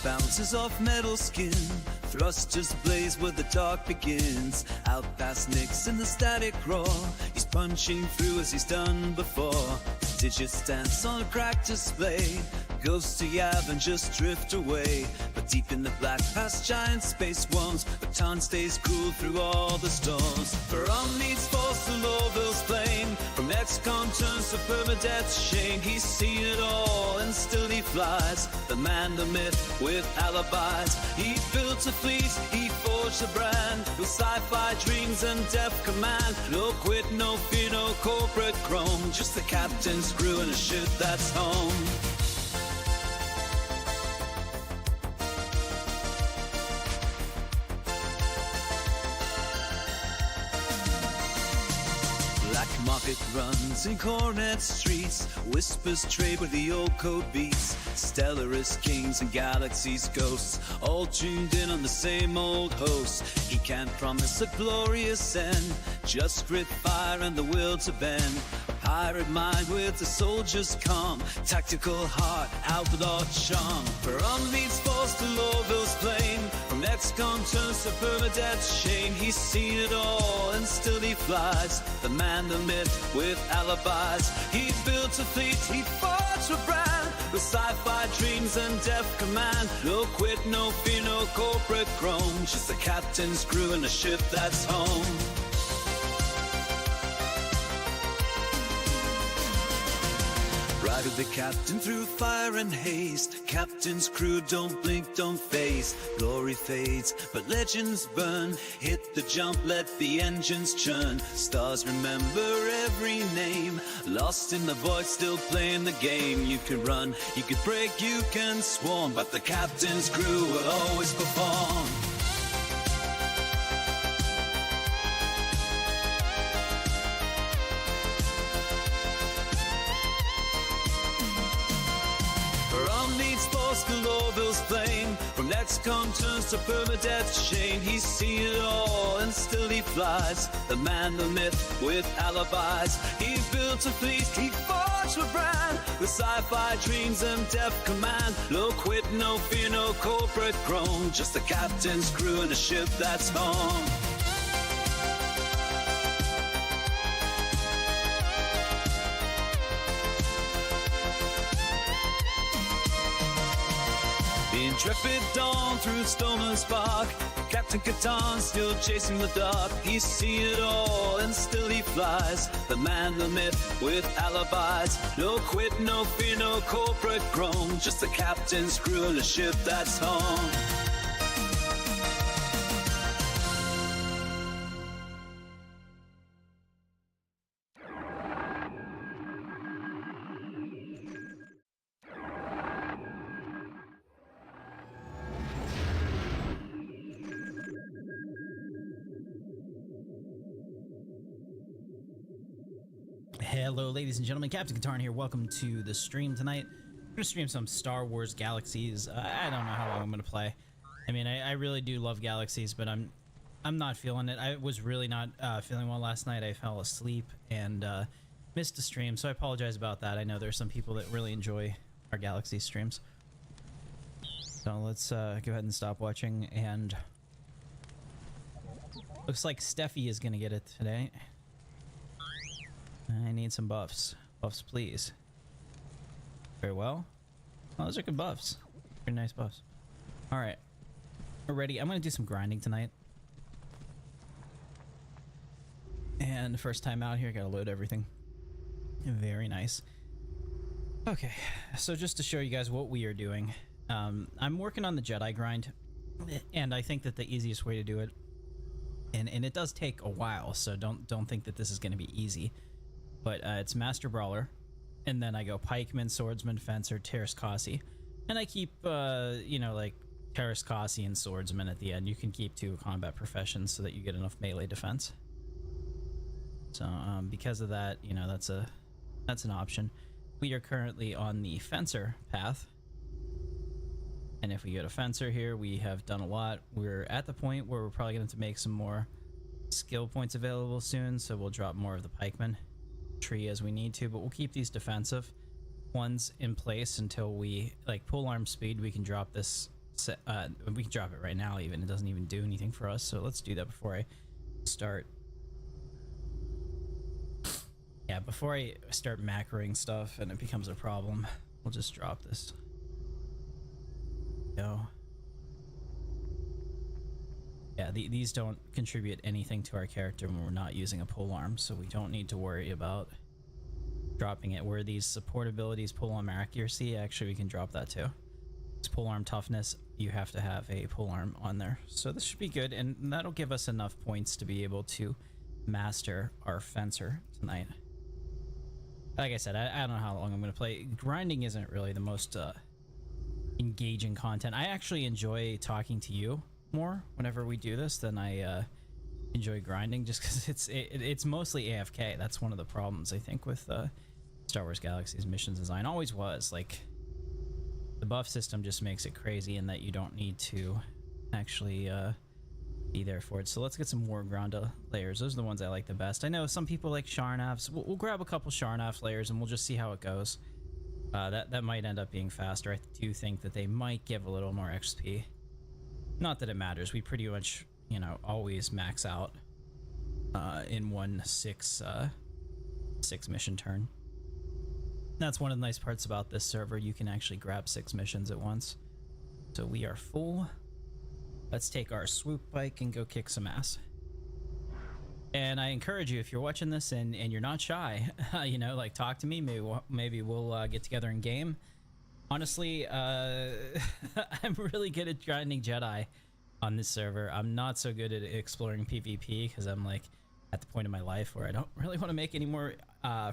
Bounces off metal skin, thrusters blaze where the dark begins. Out past Nyx in the static roar, he's punching through as he's done before. Digits dance on a cracked display, ghosts to Yav and just drift away. But deep in the black past giant space worms, Katarn stays cool through all the storms. From needs falls to Lorville's flame, from XCOM turns to permadeath's shame. He's seen it all and still he flies, the man, the myth with alibis. He built a fleet, he forged a brand, with sci-fi dreams and death command. No quit, no fear, no corporate chrome, just the captain's crew and a ship that's home. Market runs in cornet streets, whispers trade where the old code beats. Stellarist kings and galaxies ghosts, all tuned in on the same old host. He can't promise a glorious end, just grit fire and the will to bend. A pirate mind with the soldier's calm, tactical heart, outlaw charm. From leads falls to Lorville's plain, from XCOM turns to permadeath's shame. He's seen it all and still he flies, the man, the myth with alibis. He built a fleet, he forged a brand, with sci-fi dreams and death command. No quit, no fear, no corporate chrome, just the captain's crew and a ship that's home. Ride with the captain through fire and haste, captain's crew don't blink, don't face. Glory fades, but legends burn, hit the jump, let the engines churn. Stars remember every name, lost in the void, still playing the game. You can run, you can break, you can swarm, but the captain's crew will always perform. To Lorville's flame, from XCOM turns to permadeath's shame. He's seen it all and still he flies, the man, the myth with alibis. He built a fleet, he forged a brand, with sci-fi dreams and death command. No quit, no fear, no corporate chrome, just the captain's crew and a ship that's home. The intrepid dawn through storm and spark, Captain Katarn still chasing the dark. He's seen it all and still he flies, the man, the myth with alibis. No quit, no fear, no corporate chrome, just the captain's crew and a ship that's home. Hello ladies and gentlemen, Captain Katarn here. Welcome to the stream tonight. I'm gonna stream some Star Wars Galaxies. I don't know how long I'm gonna play. I mean, I really do love Galaxies, but I'm not feeling it. I was really not feeling well last night. I fell asleep and missed the stream, so I apologize about that. I know there's some people that really enjoy our Galaxy streams. So let's go ahead and stop watching, and looks like Steffi is gonna get it today. I need some buffs. Buffs, please. Very well. Oh, those are good buffs. Pretty nice buffs. Alright. We're ready. I'm going to do some grinding tonight. And first time out here, got to load everything. Very nice. Okay. So just to show you guys what we are doing. I'm working on the Jedi grind. And I think that the easiest way to do it, and it does take a while, so don't think that this is going to be easy. But it's Master Brawler, and then I go Pikeman, Swordsman, Fencer, Teras, and I keep, you know, like Teras, and Swordsman at the end. You can keep 2 combat professions so that you get enough melee defense. So because of that, you know, that's an option. We are currently on the Fencer path, and if we go to Fencer here, we have done a lot. We're at the point where we're probably going to make some more skill points available soon, so we'll drop more of the Pikeman tree as we need to, but we'll keep these defensive ones in place until we like pull arm speed. We can drop this we can drop it right now even. It doesn't even do anything for us, so let's do that before I start. Yeah, before I start macroing stuff and it becomes a problem, we'll just drop this. Go. Yeah, these don't contribute anything to our character when we're not using a polearm, so we don't need to worry about dropping it. Where these support abilities pull arm accuracy, actually we can drop that too. It's polearm toughness, you have to have a polearm on there. So this should be good, and that'll give us enough points to be able to master our fencer tonight. Like I said, I don't know how long I'm going to play. Grinding isn't really the most engaging content. I actually enjoy talking to you more whenever we do this than I enjoy grinding, just because it's mostly AFK. That's one of the problems I think with Star Wars Galaxies missions design. Always was. Like, the buff system just makes it crazy in that you don't need to actually be there for it. So let's get some more Gronda layers. Those are the ones I like the best. I know some people like Sharnafs. We'll grab a couple Sharnaf layers and we'll just see how it goes. That might end up being faster. I do think that they might give a little more XP. Not that it matters. We pretty much, you know, always max out in one six mission turn. That's one of the nice parts about this server. You can actually grab 6 missions at once. So we are full. Let's take our swoop bike and go kick some ass. And I encourage you, if you're watching this and you're not shy, you know, like, talk to me. Maybe we'll get together in game. Honestly, I'm really good at grinding Jedi on this server. I'm not so good at exploring PvP because I'm like at the point in my life where I don't really want to make any more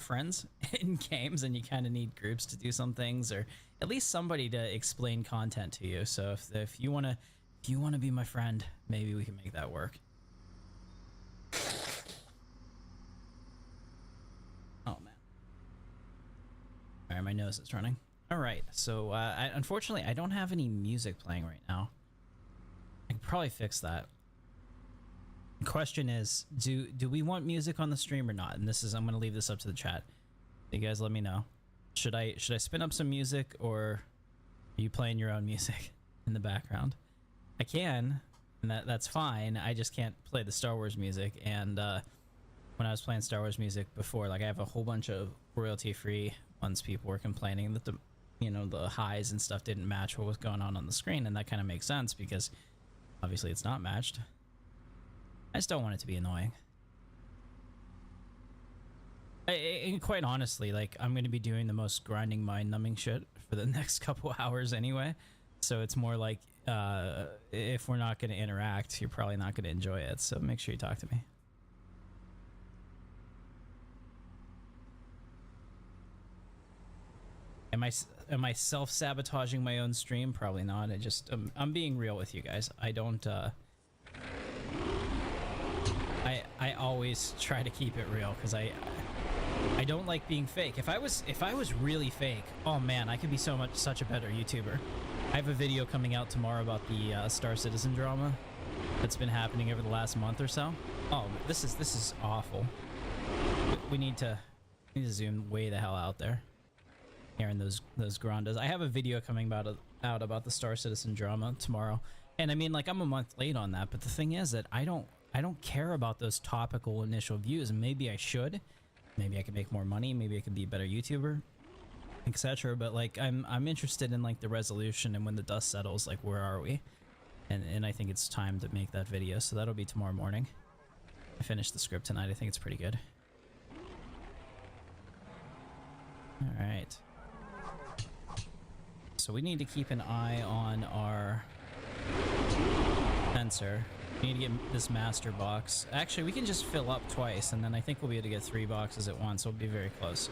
friends in games, and you kind of need groups to do some things, or at least somebody to explain content to you. So if you want to be my friend, maybe we can make that work. Oh man. All right, my nose is running. All right, so unfortunately I don't have any music playing right now. I could probably fix that. The question is, do we want music on the stream or not? And this is, I'm gonna leave this up to the chat. You guys let me know. Should I spin up some music, or are you playing your own music in the background? I can, and that's fine. I just can't play the Star Wars music. And when I was playing Star Wars music before, like, I have a whole bunch of royalty-free ones. People were complaining that the highs and stuff didn't match what was going on the screen, and that kind of makes sense because obviously it's not matched. I just don't want it to be annoying. And quite honestly, like, I'm going to be doing the most grinding, mind-numbing shit for the next couple hours anyway. So it's more like, if we're not going to interact, you're probably not going to enjoy it. So make sure you talk to me. Am I self-sabotaging my own stream? Probably not. I'm being real with you guys. I don't I always try to keep it real because I don't like being fake. If I was really fake, oh man, I could be such a better YouTuber. I have a video coming out tomorrow about the Star Citizen drama that's been happening over the last month or so. Oh, this is awful. We need to zoom way the hell out there. Here in those Grandas. I have a video coming out about the Star Citizen drama tomorrow, and I mean, like, I'm a month late on that, but the thing is that I don't care about those topical initial views, and maybe I should. Maybe I could make more money, maybe I could be a better YouTuber, etc. But like, I'm interested in, like, the resolution and when the dust settles, like, where are we? And I think it's time to make that video, so that'll be tomorrow morning. I finished the script tonight. I think it's pretty good. All right. So we need to keep an eye on our fencer. We need to get this master box. Actually, we can just fill up twice, and then I think we'll be able to get 3 boxes at once. We'll be very close.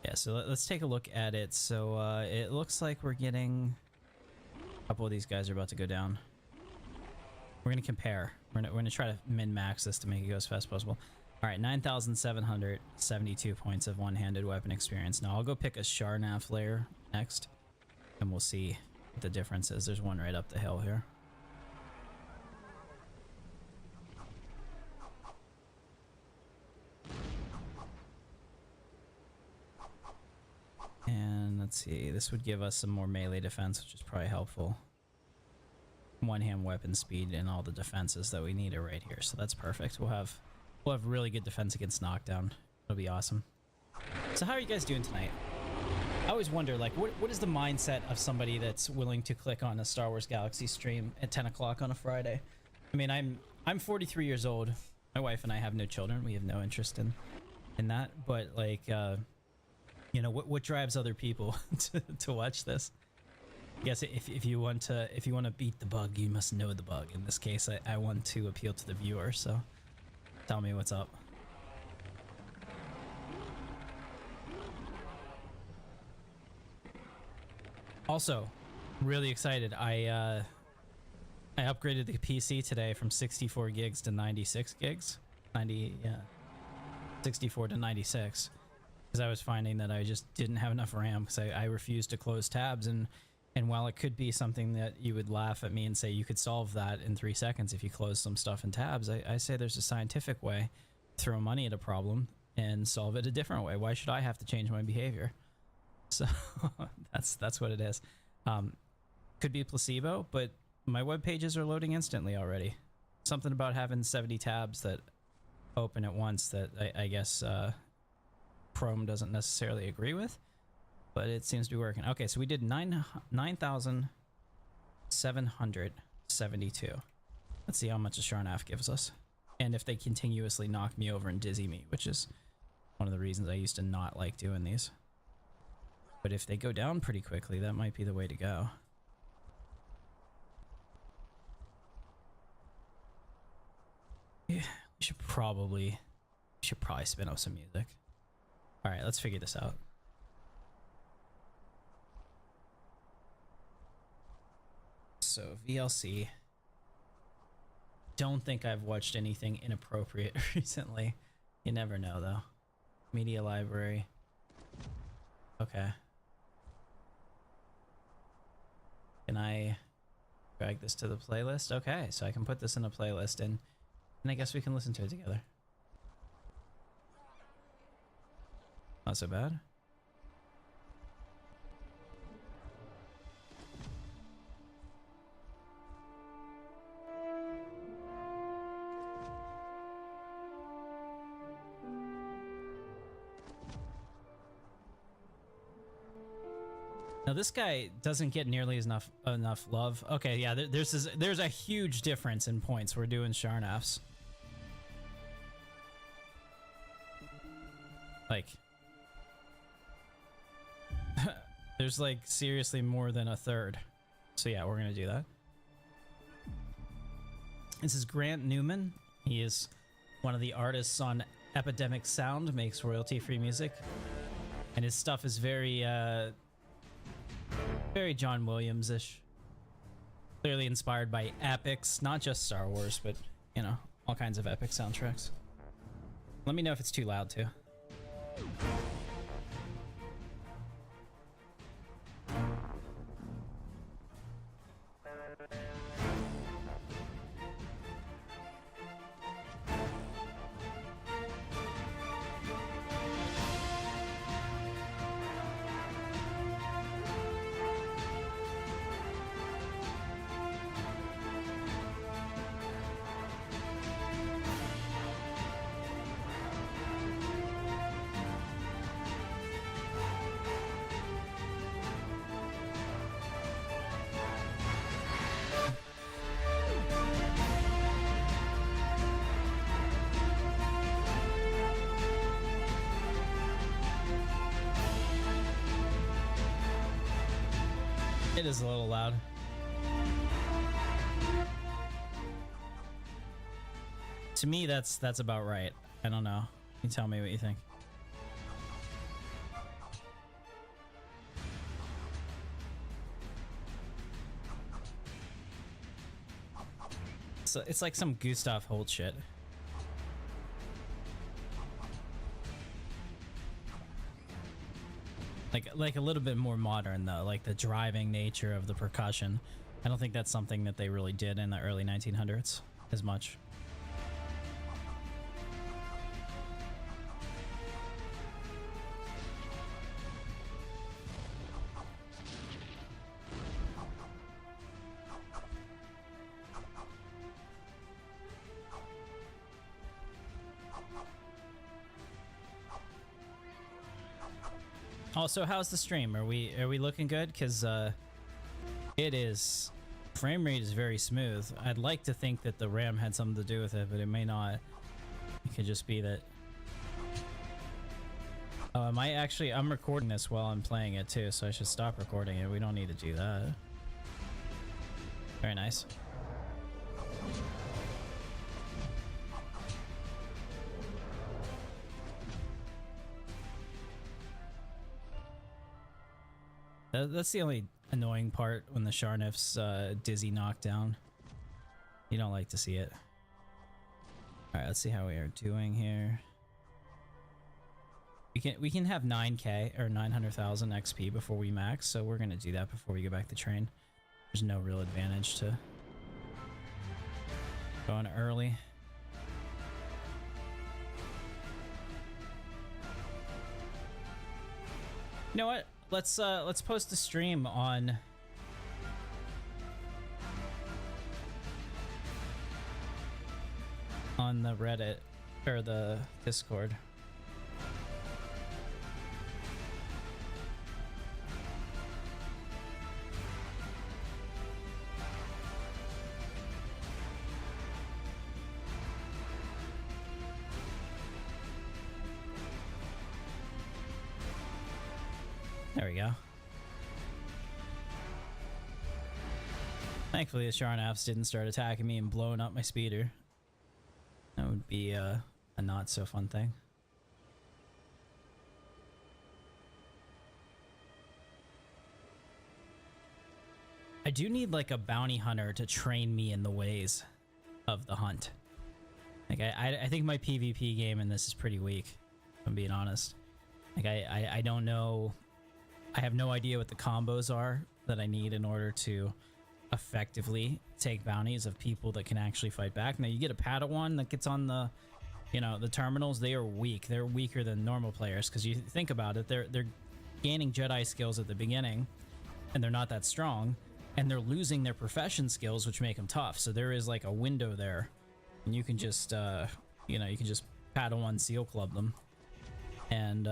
Yeah, so let's take a look at it. So it looks like we're getting... A couple of these guys are about to go down. We're going to compare. We're going to try to min-max this to make it go as fast as possible. All right, 9,772 points of one-handed weapon experience. Now I'll go pick a Sharnaf layer next, and we'll see what the difference is. There's one right up the hill here. let's see. This would give us some more melee defense, which is probably helpful. One-hand weapon speed and all the defenses that we need are right here, so that's perfect. We'll have really good defense against knockdown. It'll be awesome. So how are you guys doing tonight? I always wonder, like, what is the mindset of somebody that's willing to click on a Star Wars Galaxy stream at 10 o'clock on a Friday? I mean, I'm 43 years old. My wife and I have no children. We have no interest in that. But like, you know, what drives other people to watch this? I guess if you want to beat the bug, you must know the bug. In this case, I want to appeal to the viewer. So tell me what's up. Also, really excited. I upgraded the PC today from 64 gigs to 96 gigs. 64 to 96. Because I was finding that I just didn't have enough RAM because I refused to close tabs. And while it could be something that you would laugh at me and say you could solve that in 3 seconds if you close some stuff in tabs, I say there's a scientific way to throw money at a problem and solve it a different way. Why should I have to change my behavior? So that's what it is. Could be placebo, but my web pages are loading instantly already. Something about having 70 tabs that open at once that I guess Chrome doesn't necessarily agree with, but it seems to be working. Okay, so we did 9,772. Let's see how much a Sharnaf gives us, and if they continuously knock me over and dizzy me, which is one of the reasons I used to not like doing these. But if they go down pretty quickly, that might be the way to go. Yeah, we should probably spin up some music. All right, let's figure this out. So VLC. Don't think I've watched anything inappropriate recently. You never know though. Media library. Okay. Can I drag this to the playlist? Okay, so I can put this in a playlist and I guess we can listen to it together. Not so bad. Now this guy doesn't get nearly enough love. Okay, yeah, there's a huge difference in points we're doing Sharnafs. Like, there's like seriously more than a third. So yeah, we're gonna do that. This is Grant Newman. He is one of the artists on Epidemic Sound, makes royalty-free music, and his stuff is very John Williams-ish. Clearly inspired by epics, not just Star Wars, but, you know, all kinds of epic soundtracks. Let me know if it's too loud, too. It is a little loud. To me, that's about right. I don't know. You tell me what you think. So it's like some Gustav Holt shit. Like a little bit more modern though, like the driving nature of the percussion. I don't think that's something that they really did in the early 1900s as much. Also, how's the stream? Are we looking good? Because it is. Frame rate is very smooth. I'd like to think that the RAM had something to do with it, but it may not. It could just be that. Oh, I'm recording this while I'm playing it too, so I should stop recording it. We don't need to do that. Very nice. That's the only annoying part when the Sharnif's dizzy knockdown. You don't like to see it. Alright, let's see how we are doing here. We can have 9k or 900,000 XP before we max, so we're gonna do that before we go back to train. There's no real advantage to going early. You know what? Let's post a stream on the Reddit or the Discord. There we go. Thankfully the Sharnafs didn't start attacking me and blowing up my speeder. That would be a not so fun thing. I do need like a bounty hunter to train me in the ways of the hunt. Like I think my PvP game in this is pretty weak, if I'm being honest. Like I don't know. I have no idea what the combos are that I need in order to effectively take bounties of people that can actually fight back. Now you get a Padawan that gets on the, you know, the terminals. They are weak. They're weaker than normal players because you think about it, they're gaining Jedi skills at the beginning, and they're not that strong, and they're losing their profession skills, which make them tough. So there is like a window there, and you can just, you know, you can just Padawan seal club them, and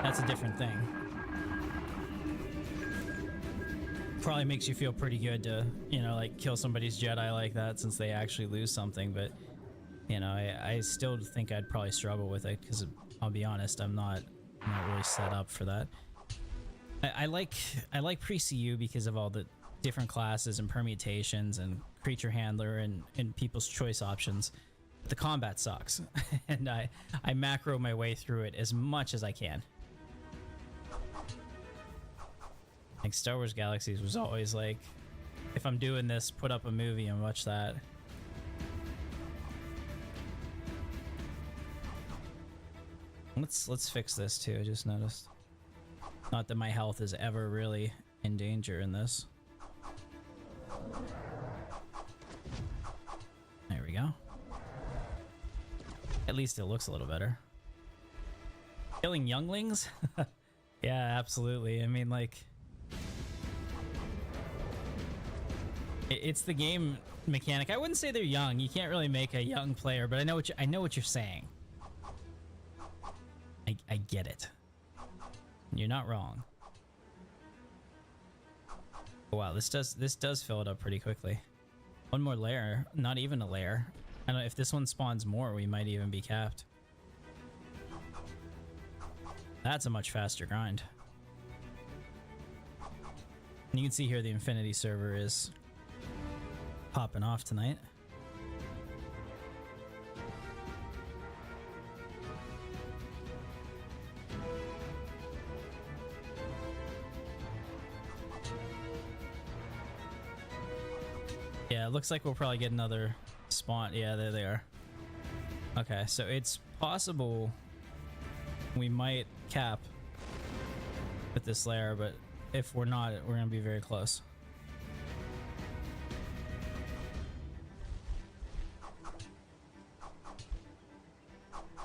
that's a different thing. Probably makes you feel pretty good to, you know, like kill somebody's Jedi like that since they actually lose something, but you know, I still think I'd probably struggle with it because I'll be honest, I'm not really set up for that. I like pre-CU because of all the different classes and permutations and creature handler and people's choice options. But the combat sucks, and I macro my way through it as much as I can. Like Star Wars Galaxies was always like, if I'm doing this, put up a movie and watch that. Let's fix this too. I just noticed. Not that my health is ever really in danger in this. There we go. At least it looks a little better. Killing younglings? Yeah, absolutely. I mean, like, it's the game mechanic. I wouldn't say they're young. You can't really make a young player, but I know what you're saying. I get it. You're not wrong. Oh, wow, this does fill it up pretty quickly. One more layer, not even a layer. I don't know if this one spawns more, we might even be capped. That's a much faster grind. And you can see here the Infinity server is popping off tonight. Yeah, it looks like we'll probably get another spawn. Yeah, there they are. Okay, so it's possible we might cap with this layer, but if we're not, we're gonna be very close.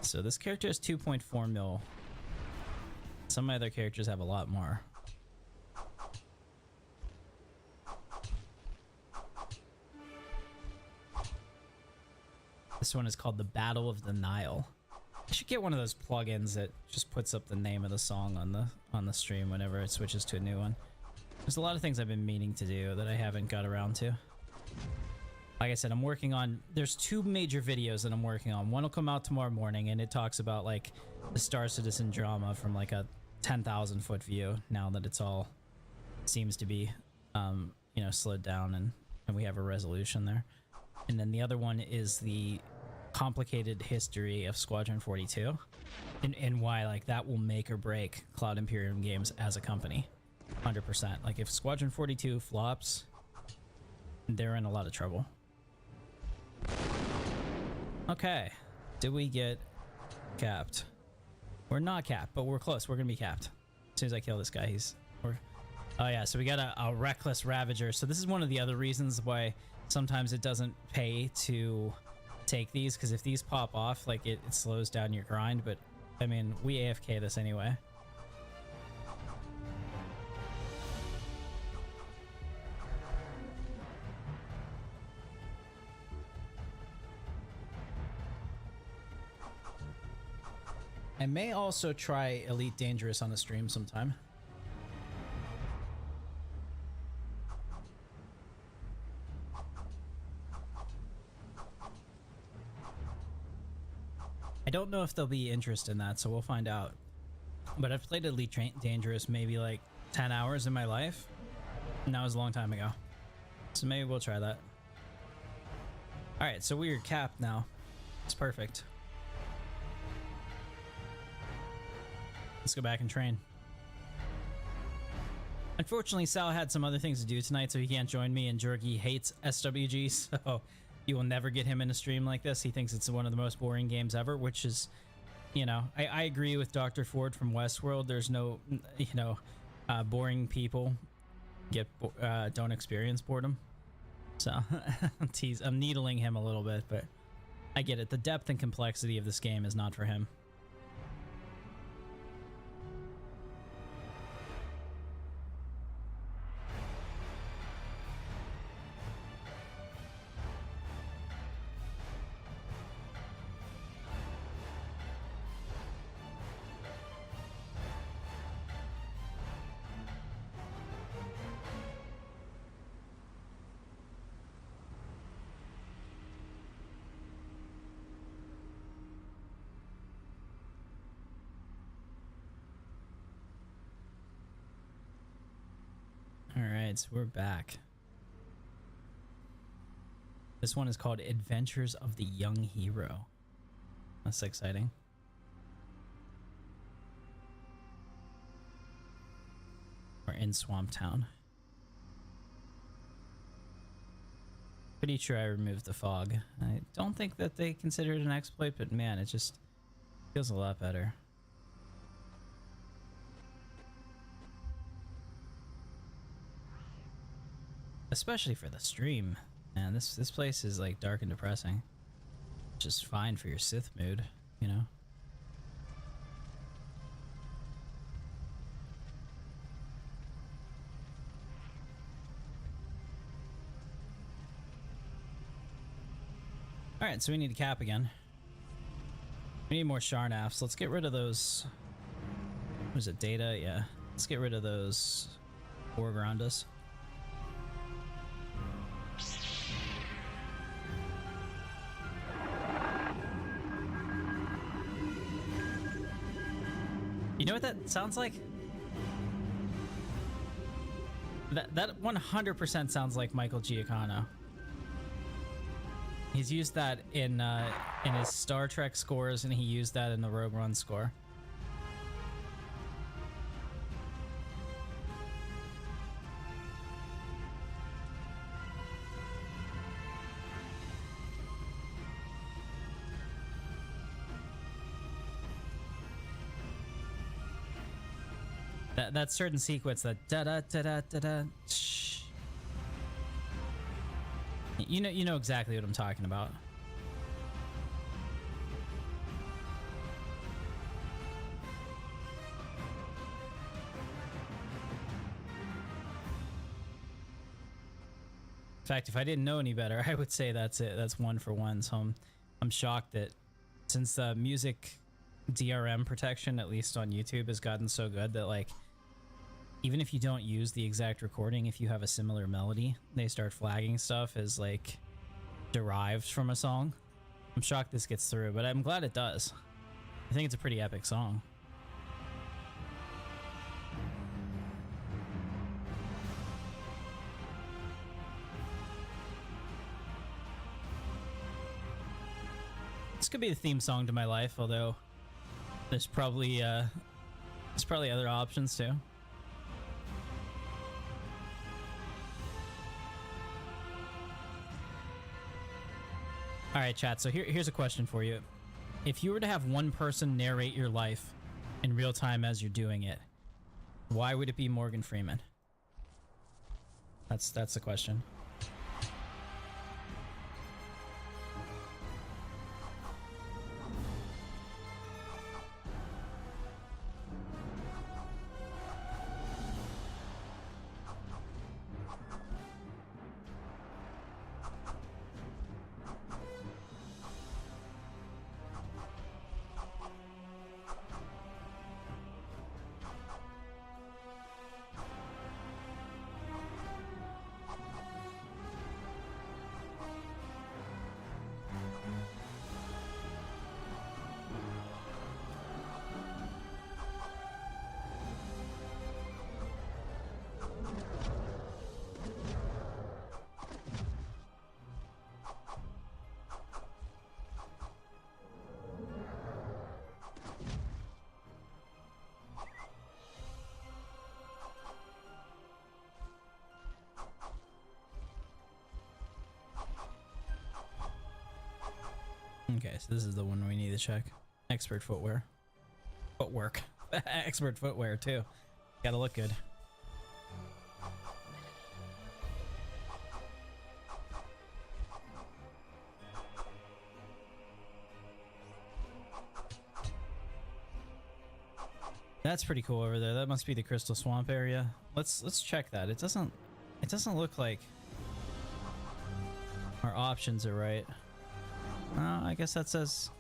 So this character has 2.4 mil. Some of my other characters have a lot more. This one is called the Battle of the Nile. I should get one of those plugins that just puts up the name of the song on the stream whenever it switches to a new one. There's a lot of things I've been meaning to do that I haven't got around to. Like I said, I'm working on... There's 2 major videos that I'm working on. One will come out tomorrow morning, and it talks about, like, the Star Citizen drama from, like, a 10,000 foot view, now that it's all... seems to be, you know, slowed down and we have a resolution there. And then the other one is the complicated history of Squadron 42 and why, like, that will make or break Cloud Imperium Games as a company. 100%. Like, if Squadron 42 flops, they're in a lot of trouble. Okay. Did we get capped? We're not capped, but we're close. We're gonna be capped. As soon as I kill this guy, oh yeah, so we got a reckless Ravager. So this is one of the other reasons why sometimes it doesn't pay to take these, because if these pop off, like, it slows down your grind. But I mean, we AFK this anyway. I may also try Elite Dangerous on the stream sometime. I don't know if there'll be interest in that, so we'll find out. But I've played Elite Dangerous maybe like 10 hours in my life, and that was a long time ago. So maybe we'll try that. Alright, so we're capped now. It's perfect. Let's go back and train. Unfortunately, Sal had some other things to do tonight, so he can't join me, and Jorgy hates SWG, so you will never get him in a stream like this. He thinks it's one of the most boring games ever, which is, you know, I agree with Dr. Ford from Westworld. There's no, you know, boring people don't experience boredom. So, I'm needling him a little bit, but I get it. The depth and complexity of this game is not for him. Alright, so we're back. This one is called Adventures of the Young Hero. That's exciting. We're in Swamp Town. Pretty sure I removed the fog. I don't think that they consider it an exploit, but man, it just feels a lot better. Especially for the stream. Man, this place is like dark and depressing. Just fine for your Sith mood, you know? Alright, so we need to cap again. We need more Sharnafs. Let's get rid of those... Was it Data? Yeah. Let's get rid of those org around us. You know what that sounds like? That 100% sounds like Michael Giacchino. He's used that in his Star Trek scores, and he used that in the Rogue One score. That certain sequence, that da da da da da da. Shh. You know exactly what I'm talking about. In fact, if I didn't know any better, I would say that's it. That's one for one. So I'm shocked that since the music DRM protection, at least on YouTube, has gotten so good that like even if you don't use the exact recording, if you have a similar melody, they start flagging stuff as like derived from a song. I'm shocked this gets through, but I'm glad it does. I think it's a pretty epic song. This could be the theme song to my life, although there's probably other options too. All right, chat. So here's a question for you. If you were to have one person narrate your life in real time as you're doing it, why would it be Morgan Freeman? That's the question. Okay, so this is the one we need to check. Expert footwear. Footwork. Expert footwear, too. Gotta look good. That's pretty cool over there. That must be the Crystal Swamp area. Let's check that. It doesn't look like our options are right. I guess that says...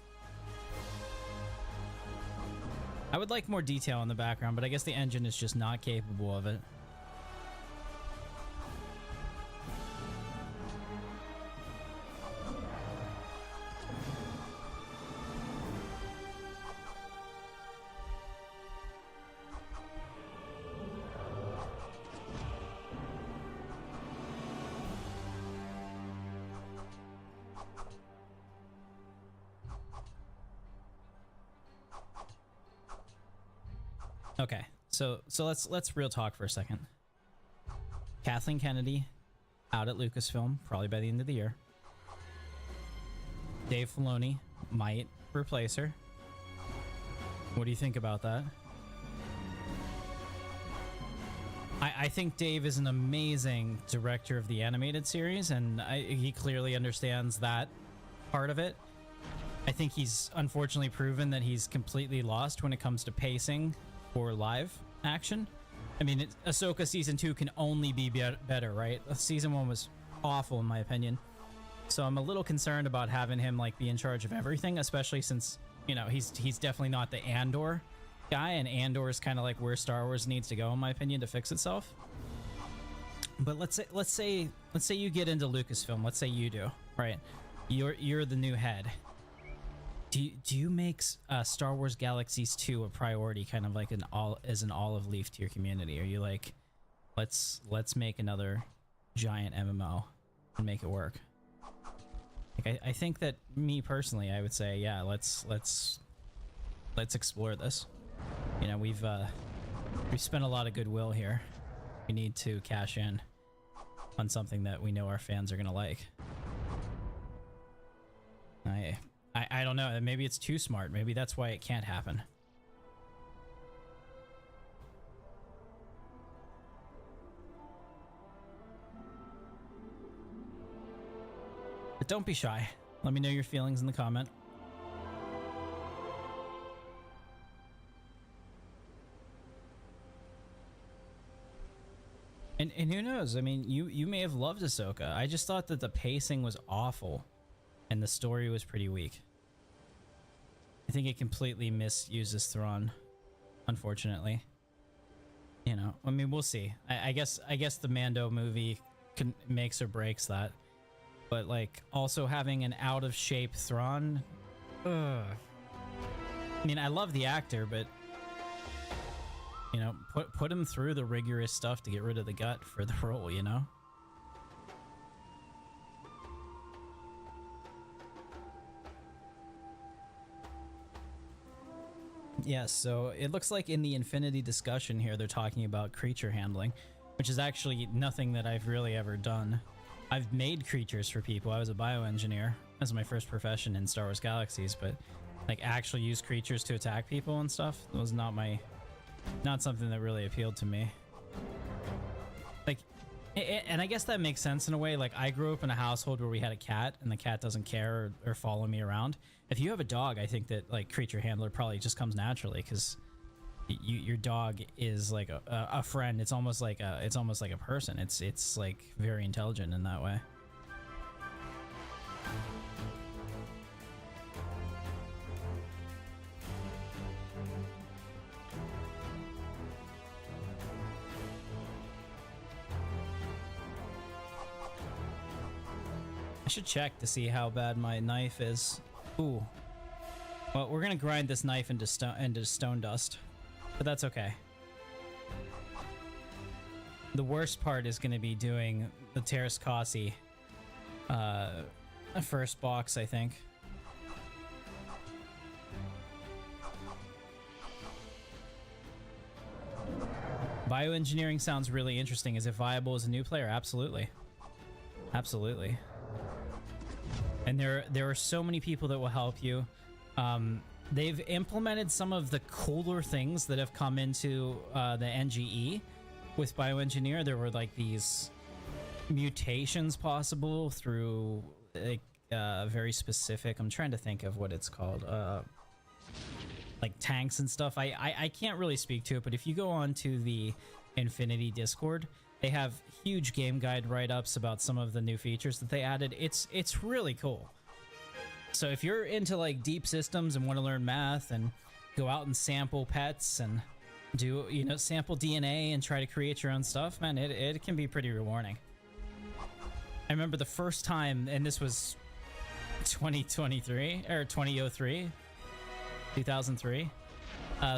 I would like more detail in the background, but I guess the engine is just not capable of it. Okay, so let's real talk for a second. Kathleen Kennedy out at Lucasfilm probably by the end of the year. Dave Filoni might replace her. What do you think about that? I think Dave is an amazing director of the animated series, and he clearly understands that part of it. I think he's unfortunately proven that he's completely lost when it comes to pacing for live action. I mean, Ahsoka season 2 can only be better, right? Season 1 was awful in my opinion. So I'm a little concerned about having him like be in charge of everything, especially since, you know, he's definitely not the Andor guy, and Andor is kind of like where Star Wars needs to go in my opinion to fix itself. But let's say you get into Lucasfilm. Let's say you do, right? You're the new head. Do you make Star Wars Galaxies 2 a priority, kind of like an olive leaf to your community? Are you like, let's make another giant MMO and make it work? Like I think that me personally, I would say, yeah, let's explore this. You know, we've spent a lot of goodwill here. We need to cash in on something that we know our fans are gonna like. I don't know. Maybe it's too smart. Maybe that's why it can't happen. But don't be shy. Let me know your feelings in the comment. And who knows? I mean, you may have loved Ahsoka. I just thought that the pacing was awful and the story was pretty weak. I think it completely misuses Thrawn, unfortunately. You know, I mean, we'll see. I guess the Mando movie makes or breaks that. But like, also having an out of shape Thrawn, ugh. I mean, I love the actor, but you know, put him through the rigorous stuff to get rid of the gut for the role, you know? Yeah, so it looks like in the Infinity discussion here, they're talking about creature handling, which is actually nothing that I've really ever done. I've made creatures for people. I was a bioengineer as my first profession in Star Wars Galaxies, but like actually use creatures to attack people and stuff was not something that really appealed to me. Like, and I guess that makes sense in a way. Like, I grew up in a household where we had a cat, and the cat doesn't care or follow me around. If you have a dog, I think that like creature handler probably just comes naturally, because your dog is like a friend. It's almost like a person. It's like very intelligent in that way. I should check to see how bad my knife is. Ooh. Well, we're gonna grind this knife into stone dust, but that's okay. The worst part is gonna be doing the Teras first box, I think. Bioengineering sounds really interesting. Is it viable as a new player? Absolutely. Absolutely. And there are so many people that will help you. They've implemented some of the cooler things that have come into the NGE with bioengineer. There were like these mutations possible through like very specific. I'm trying to think of what it's called. Like tanks and stuff. I can't really speak to it, but if you go on to the Infinity Discord, they have huge game guide write-ups about some of the new features that they added. It's really cool. So if you're into like deep systems and want to learn math and go out and sample pets and do, you know, sample DNA and try to create your own stuff, man, it can be pretty rewarding. I remember the first time, and this was 2023 or 2003, 2003.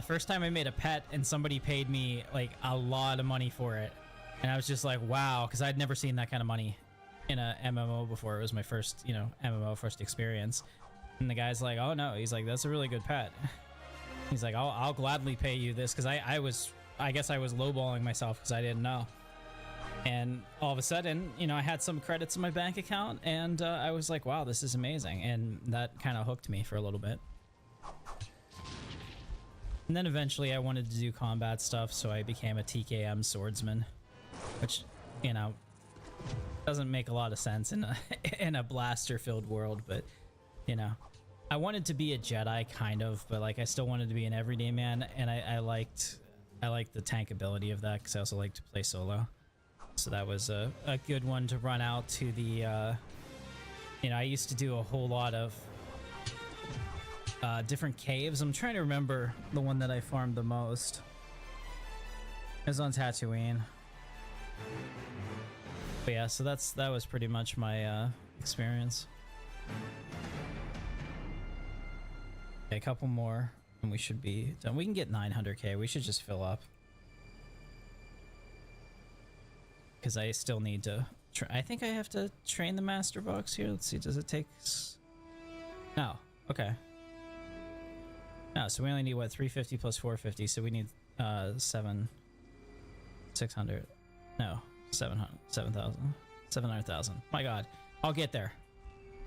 First time I made a pet and somebody paid me like a lot of money for it. And I was just like, wow, because I'd never seen that kind of money in a MMO before. It was my first, you know, MMO first experience. And the guy's like, oh no, he's like, that's a really good pet. He's like, I'll gladly pay you this, because I guess I was lowballing myself because I didn't know. And all of a sudden, you know, I had some credits in my bank account, and I was like, wow, this is amazing. And that kind of hooked me for a little bit. And then eventually I wanted to do combat stuff, so I became a TKM swordsman. Which, you know, doesn't make a lot of sense in a blaster-filled world, but, you know. I wanted to be a Jedi, kind of, but, like, I still wanted to be an everyday man, and I liked the tank ability of that, because I also like to play solo. So that was a good one to run out to the, you know, I used to do a whole lot of different caves. I'm trying to remember the one that I farmed the most. It was on Tatooine. But yeah, so that was pretty much my experience. Okay, a couple more and we should be done. We can get 900k. We should just fill up, because I still need to I think I have to train the master box here. Let's see, does it take no? Okay. No, so we only need what, 350 plus 450, so we need 600. No, 700,000. My god. I'll get there.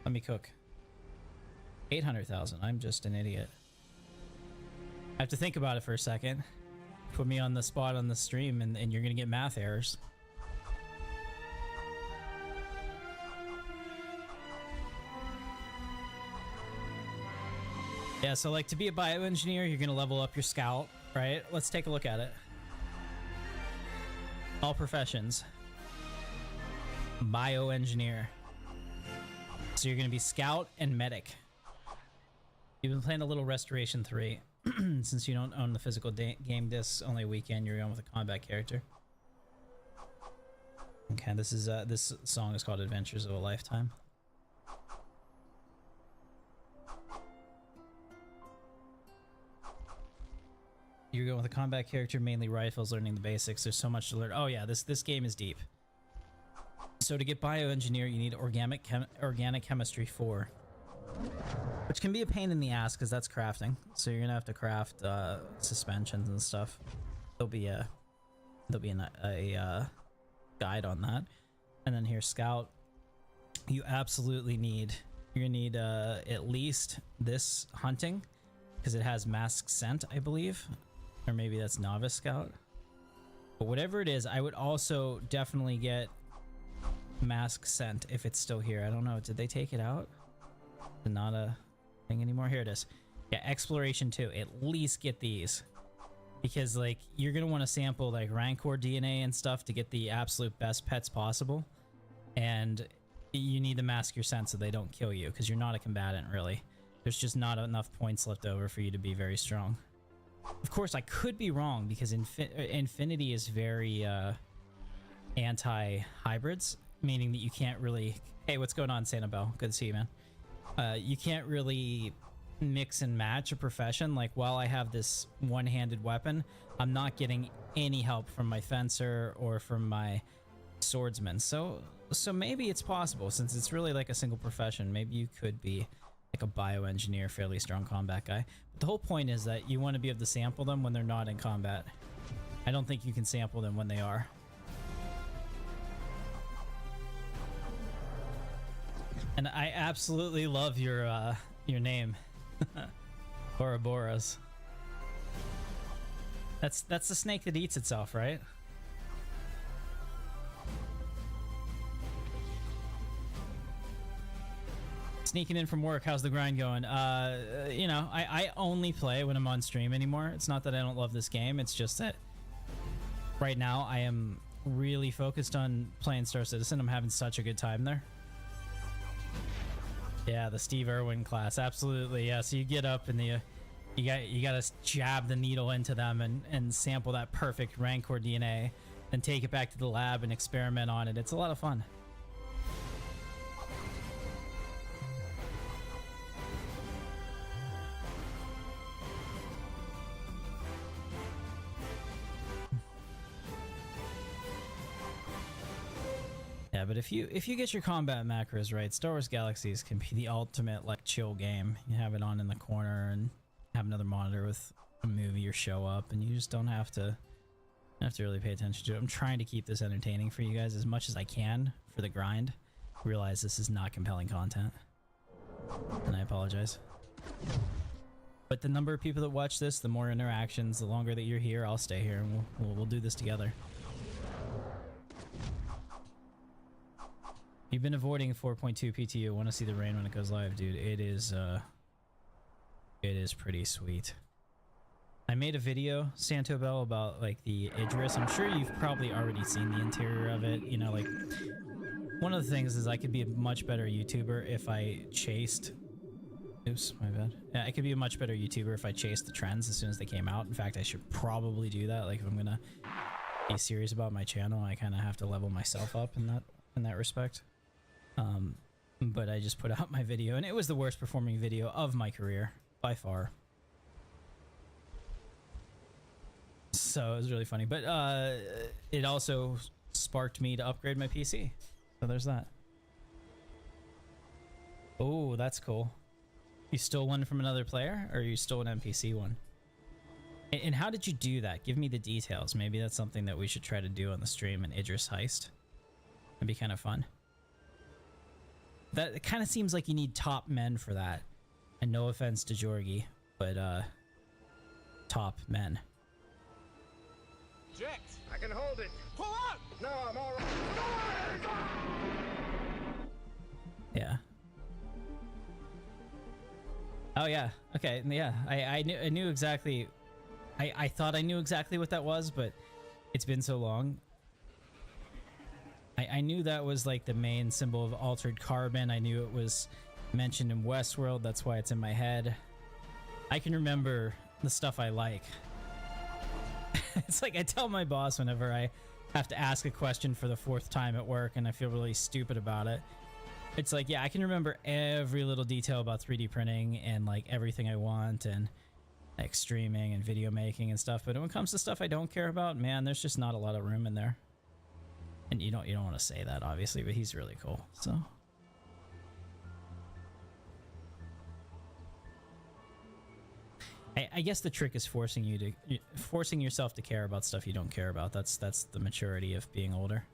Let me cook. 800,000. I'm just an idiot. I have to think about it for a second. Put me on the spot on the stream, and you're gonna get math errors. Yeah, so like to be a bioengineer, you're gonna level up your scout, right? Let's take a look at it. All professions. Bioengineer. So you're gonna be scout and medic. You've been playing a little Restoration 3. Since you don't own the physical game discs, only a weekend, you're going with a combat character. Okay, this song is called Adventures of a Lifetime. You're going with a combat character, mainly rifles, learning the basics. There's so much to learn. Oh yeah, this game is deep. So to get bioengineer, you need organic chemistry 4, which can be a pain in the ass because that's crafting. So you're gonna have to craft suspensions and stuff. There'll be a guide on that. And then here, scout. You absolutely need. You're gonna need at least this hunting because it has mask scent, I believe. Or maybe that's novice scout. But whatever it is, I would also definitely get mask scent if it's still here. I don't know. Did they take it out? Not a thing anymore. Here it is. Yeah, exploration 2. At least get these. Because like you're gonna want to sample like Rancor DNA and stuff to get the absolute best pets possible. And you need to mask your scent so they don't kill you, because you're not a combatant really. There's just not enough points left over for you to be very strong. Of course, I could be wrong because Infinity is very anti-hybrids, meaning that you can't really... Hey, what's going on, Sanibel? Good to see you, man. You can't really mix and match a profession. Like, while I have this one-handed weapon, I'm not getting any help from my fencer or from my swordsman. So maybe it's possible, since it's really like a single profession. Maybe you could be like a bioengineer, fairly strong combat guy. But the whole point is that you want to be able to sample them when they're not in combat. I don't think you can sample them when they are. And I absolutely love your name, Ouroboros. That's the snake that eats itself, right? Sneaking in from work, how's the grind going? You know, I only play when I'm on stream anymore. It's not that I don't love this game, it's just that right now I am really focused on playing Star Citizen. I'm having such a good time there. Yeah, the Steve Irwin class, absolutely. Yeah, so you get up and you gotta jab the needle into them and sample that perfect Rancor DNA, then take it back to the lab and experiment on it. It's a lot of fun. Yeah, but if you get your combat macros right, Star Wars Galaxies can be the ultimate like chill game. You have it on in the corner and have another monitor with a movie or show up, and you just don't have to really pay attention to it. I'm trying to keep this entertaining for you guys as much as I can for the grind. Realize this is not compelling content, and I apologize. But the number of people that watch this, the more interactions, the longer that you're here, I'll stay here, and we'll do this together. You've been avoiding 4.2 PTU. Want to see the rain when it goes live, dude. It is pretty sweet. I made a video, Santo Bell, about like the Idris. I'm sure you've probably already seen the interior of it. You know, like one of the things is I could be a much better YouTuber if I chased... Oops, my bad. Yeah, I could be a much better YouTuber if I chased the trends as soon as they came out. In fact, I should probably do that. Like if I'm gonna be serious about my channel, I kind of have to level myself up in that respect. But I just put out my video, and it was the worst performing video of my career by far. So it was really funny, but it also sparked me to upgrade my PC. So there's that. Oh, that's cool. You stole one from another player, or you stole an NPC one? And how did you do that? Give me the details. Maybe that's something that we should try to do on the stream, an Idris heist. It'd be kind of fun. That it kind of seems like you need top men for that. And no offense to Jorgi, but top men. Jax, I can hold it. Pull up! No, I'm all right. Yeah. Oh yeah. Okay. Yeah. I knew exactly. I thought I knew exactly what that was, but it's been so long. I knew that was like the main symbol of altered carbon. I knew it was mentioned in Westworld. That's why it's in my head. I can remember the stuff I like. It's like I tell my boss whenever I have to ask a question for the 4th time at work and I feel really stupid about it. It's like, yeah, I can remember every little detail about 3D printing and like everything I want and like streaming and video making and stuff. But when it comes to stuff I don't care about, man, there's just not a lot of room in there. And you don't want to say that, obviously, but he's really cool. So I guess the trick is forcing yourself to care about stuff you don't care about. That's the maturity of being older.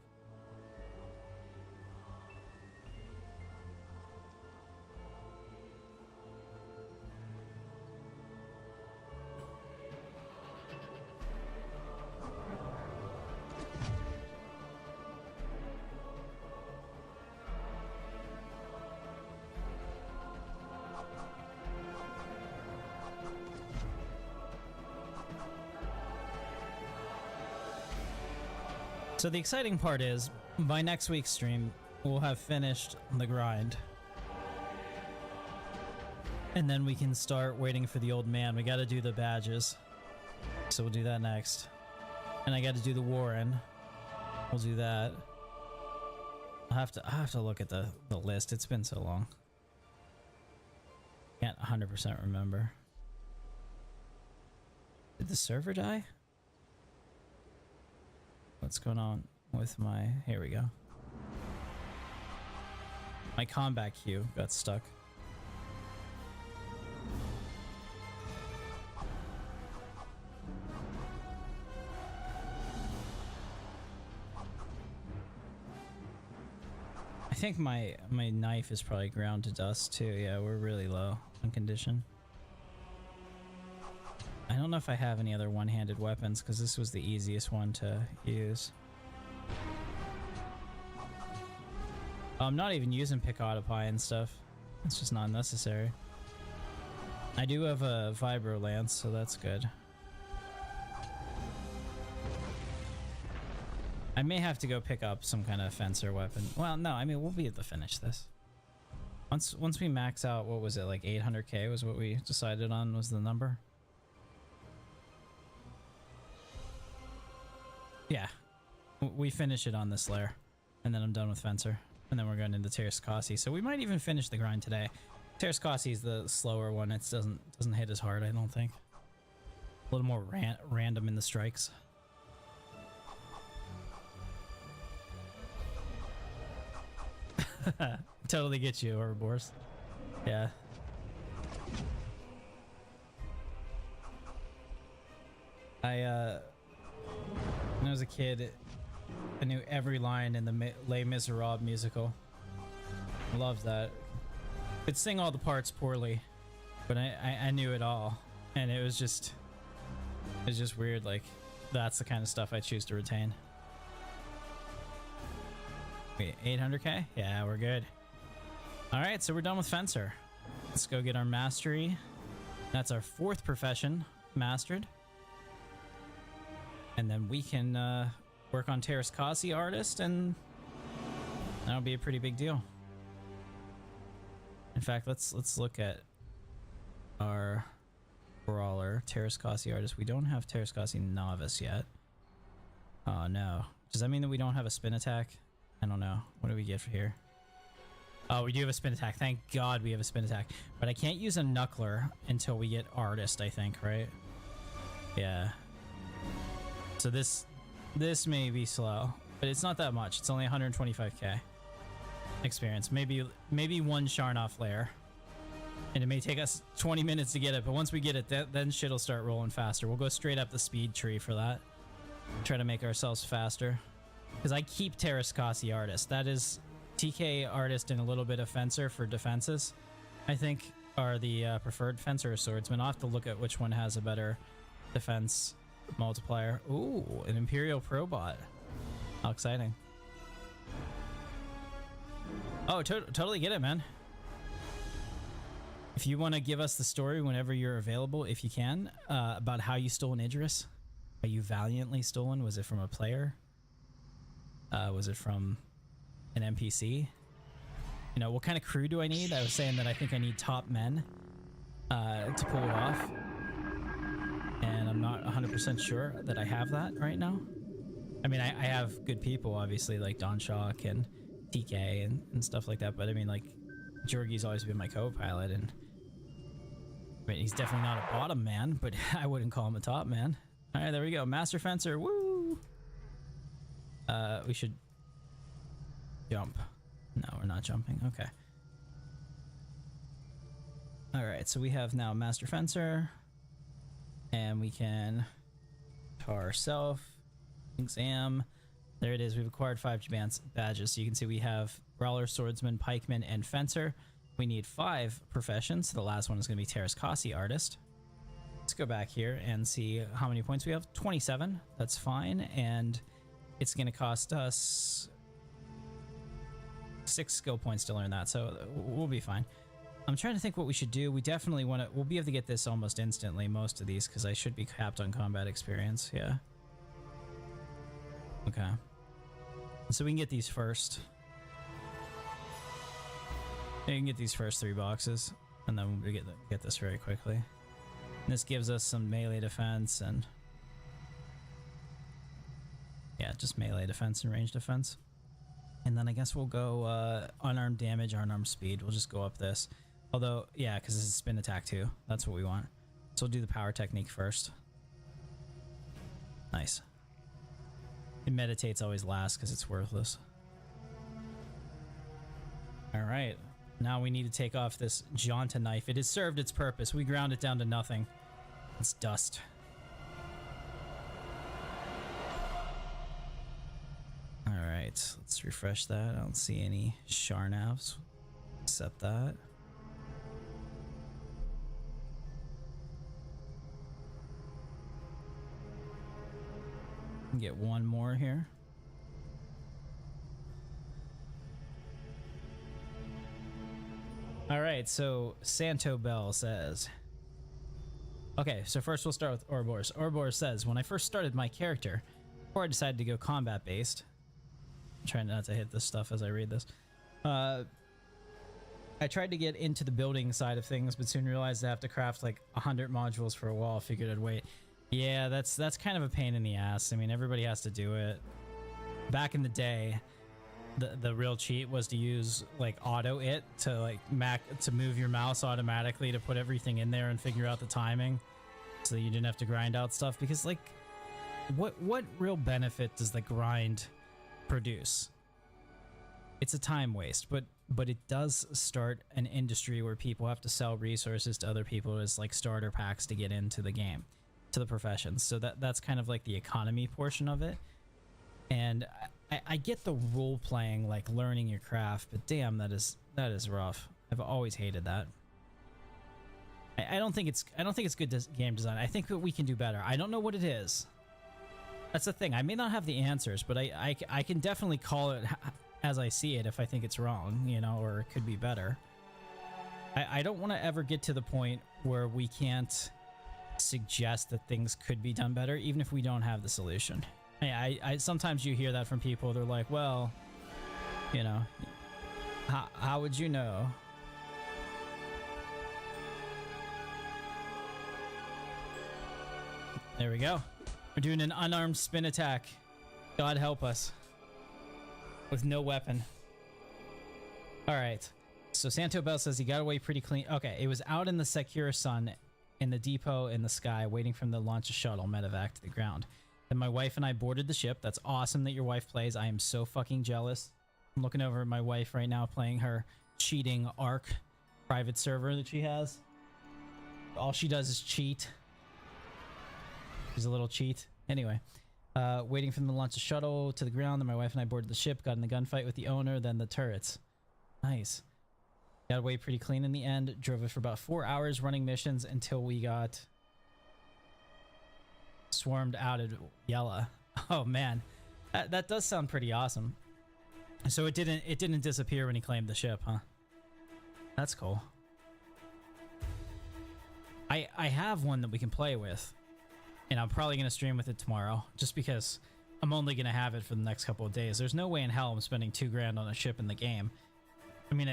So the exciting part is, by next week's stream, we'll have finished the grind. And then we can start waiting for the old man. We gotta do the badges. So we'll do that next. And I gotta do the Warren. We'll do that. I'll have to look at the list. It's been so long. Can't 100% remember. Did the server die? What's going on with my... Here we go. My combat queue got stuck. I think my knife is probably ground to dust too. Yeah, we're really low on condition. I don't know if I have any other one-handed weapons because this was the easiest one to use. I'm not even using Picotopi and stuff. It's just not necessary. I do have a Vibro Lance, so that's good. I may have to go pick up some kind of fencer weapon. Well, no, I mean, we'll be able to finish this. Once we max out, what was it, like 800k was what we decided on was the number? Yeah, we finish it on this layer, and then I'm done with Fencer, and then we're going into Teras, so we might even finish the grind today. Teras is the slower one. It doesn't hit as hard, I don't think. A little more random in the strikes. Totally get you, Ouroboros. Yeah. When I was a kid, I knew every line in the Les Miserables musical. I loved that. Could sing all the parts poorly, but I knew it all, and it was just weird. Like, that's the kind of stuff I choose to retain. Wait, 800k? Yeah, we're good. All right, so we're done with Fencer. Let's go get our mastery. That's our 4th profession mastered. And then we can work on Teras artist, and that'll be a pretty big deal. In fact, let's look at our brawler, Teras artist. We don't have Teras novice yet. Oh no. Does that mean that we don't have a spin attack? I don't know. What do we get for here? Oh, we do have a spin attack. Thank God we have a spin attack. But I can't use a knuckler until we get artist, I think, right? Yeah. So this may be slow, but it's not that much. It's only 125k experience. Maybe one Sharnoff layer, and it may take us 20 minutes to get it. But once we get it, then shit'll start rolling faster. We'll go straight up the speed tree for that. Try to make ourselves faster, because I keep Teras artist. That is TK artist and a little bit of fencer for defenses. I think are the preferred fencer or swordsman. I'll have to look at which one has a better defense multiplier. Ooh, an Imperial Probot. How exciting. Oh, totally get it, man. If you want to give us the story whenever you're available, if you can, about how you stole an Idris. Are you valiantly stolen? Was it from a player? Was it from an NPC? You know, what kind of crew do I need? I was saying that I think I need top men. to pull it off. And I'm not 100% sure that I have that right now. I mean, I have good people, obviously, like Don Shock and TK and stuff like that. But I mean, like, Jorgie's always been my co-pilot, and I mean, he's definitely not a bottom man, but I wouldn't call him a top man. All right, there we go. Master Fencer, woo! We should jump. No, we're not jumping. Okay. All right, so we have now Master Fencer, and we can tar self, exam. There it is. We've acquired 5 badges, so you can see we have Brawler, Swordsman, Pikeman, and Fencer. We need 5 professions. The last one is going to be Teras, Artist. Let's go back here and see how many points we have. 27. That's fine, and it's going to cost us 6 skill points to learn that, so we'll be fine. I'm trying to think what we should do. We definitely want to... We'll be able to get this almost instantly, most of these, because I should be capped on combat experience. Yeah. Okay. So we can get these first. Yeah, you can get these first 3 boxes, and then we get this very quickly. And this gives us some melee defense and... Yeah, just melee defense and range defense. And then I guess we'll go unarmed damage, unarmed speed. We'll just go up this. Although, yeah, because this is spin attack too. That's what we want. So we'll do the power technique first. Nice. It meditates always last because it's worthless. Alright. Now we need to take off this Jonta knife. It has served its purpose. We ground it down to nothing. It's dust. Alright, let's refresh that. I don't see any Sharnavs. Accept that. Get one more here. Alright, so Santo Bell says... Okay, so first we'll start with Ouroboros. Ouroboros says, when I first started my character, before I decided to go combat-based... I'm trying not to hit this stuff as I read this. I tried to get into the building side of things, but soon realized I have to craft like 100 modules for a wall. Figured I'd wait. Yeah, that's kind of a pain in the ass. I mean, everybody has to do it. Back in the day, the real cheat was to use like auto it to like to move your mouse automatically to put everything in there and figure out the timing, so that you didn't have to grind out stuff. Because like, what real benefit does the grind produce? It's a time waste, but it does start an industry where people have to sell resources to other people as like starter packs to get into the game, to the professions. So that's kind of like the economy portion of it. And I get the role playing, like learning your craft, but damn, that is rough. I've always hated that. I don't think it's good game design. I think that we can do better. I don't know what it is. That's the thing. I may not have the answers, but I can definitely call it as I see it if I think it's wrong, you know, or it could be better. I don't want to ever get to the point where we can't suggest that things could be done better, even if we don't have the solution. I sometimes you hear that from people. They're like, well, you know, how would you know? There we go. We're doing an unarmed spin attack. God help us. With no weapon. Alright. So Santo Bell says he got away pretty clean. Okay, it was out in the secure sun, in the depot in the sky, waiting for him to launch a shuttle medevac to the ground. Then my wife and I boarded the ship. That's awesome that your wife plays. I am so fucking jealous. I'm looking over at my wife right now playing her cheating ARC private server that she has. All she does is cheat. She's a little cheat. Anyway, waiting for them to launch a shuttle to the ground. Then my wife and I boarded the ship, got in the gunfight with the owner, then the turrets. Nice. Got away pretty clean in the end. Drove it for about 4 hours running missions until we got swarmed out at Yella. Oh man, that does sound pretty awesome. So it didn't disappear when he claimed the ship, huh? That's cool. I have one that we can play with, and I'm probably gonna stream with it tomorrow, just because I'm only gonna have it for the next couple of days. There's no way in hell I'm spending $2 grand on a ship in the game. I mean,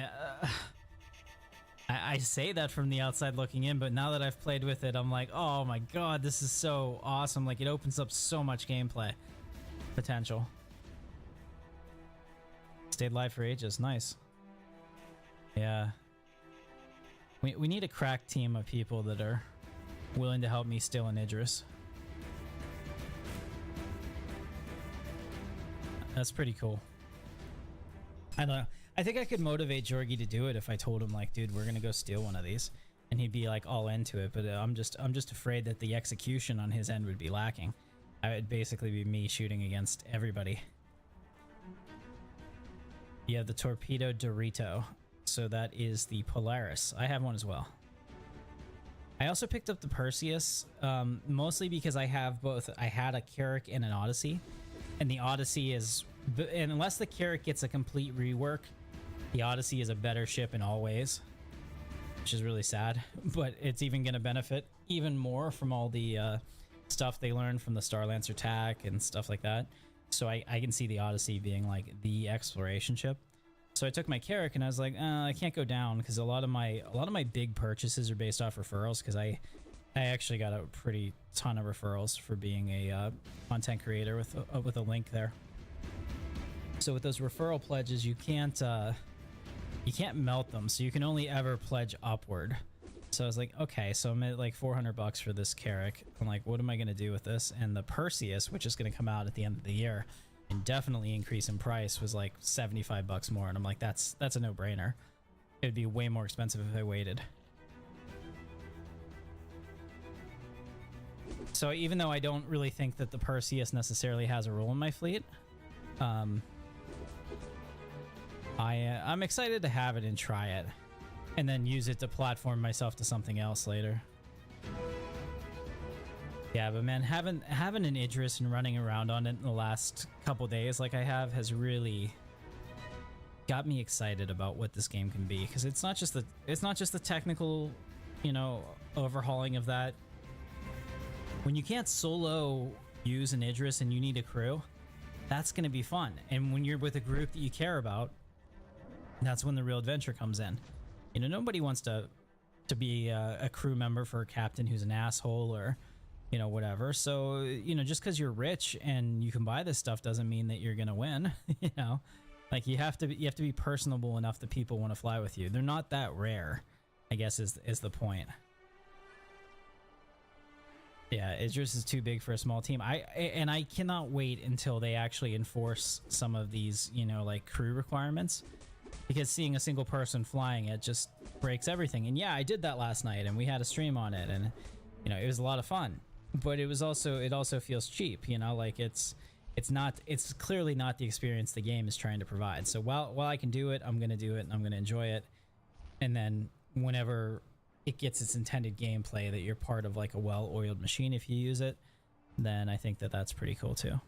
I say that from the outside looking in, but now that I've played with it, I'm like, oh my god, this is so awesome. Like, it opens up so much gameplay potential. Stayed live for ages. Nice. Yeah. We need a crack team of people that are willing to help me steal an Idris. That's pretty cool. I don't know. I think I could motivate Jorgie to do it if I told him, like, dude, we're gonna go steal one of these, and he'd be like all into it. But I'm just afraid that the execution on his end would be lacking. It would basically be me shooting against everybody. You have the Torpedo Dorito, so that is the Polaris. I have one as well. I also picked up the Perseus, mostly because I have both. I had a Carrack and an Odyssey, and the Odyssey is, and unless the Carrack gets a complete rework, the Odyssey is a better ship in all ways, which is really sad, but it's even going to benefit even more from all the stuff they learned from the Starlancer attack and stuff like that. So I can see the Odyssey being like the exploration ship. So I took my Carrack and I was like, I can't go down because a lot of my big purchases are based off referrals, because I actually got a pretty ton of referrals for being a content creator with a link there. So with those referral pledges, you can't melt them, so you can only ever pledge upward. So I was like, okay, so I'm at like $400 for this Carrack. I'm like, what am I going to do with this? And the Perseus, which is going to come out at the end of the year and definitely increase in price, was like $75 more. And I'm like, that's a no-brainer. It would be way more expensive if I waited. So even though I don't really think that the Perseus necessarily has a role in my fleet, I'm excited to have it and try it, and then use it to platform myself to something else later. Yeah, but man, having an Idris and running around on it in the last couple days like I have has really got me excited about what this game can be, because it's not just the technical, you know, overhauling of that. When you can't solo use an Idris and you need a crew, that's going to be fun. And when you're with a group that you care about, that's when the real adventure comes in. You know, nobody wants to be a crew member for a captain who's an asshole or, you know, whatever. So, you know, just because you're rich and you can buy this stuff doesn't mean that you're gonna win. You know, like you have to be personable enough that people want to fly with you. They're not that rare, I guess is the point. Yeah, Idris is too big for a small team. I cannot wait until they actually enforce some of these, you know, like crew requirements. Because seeing a single person flying it just breaks everything. And yeah, I did that last night and we had a stream on it, and you know, it was a lot of fun. But it also feels cheap, you know, like it's clearly not the experience the game is trying to provide. So while I can do it, I'm going to do it and I'm going to enjoy it. And then whenever it gets its intended gameplay that you're part of like a well-oiled machine if you use it, then I think that that's pretty cool too.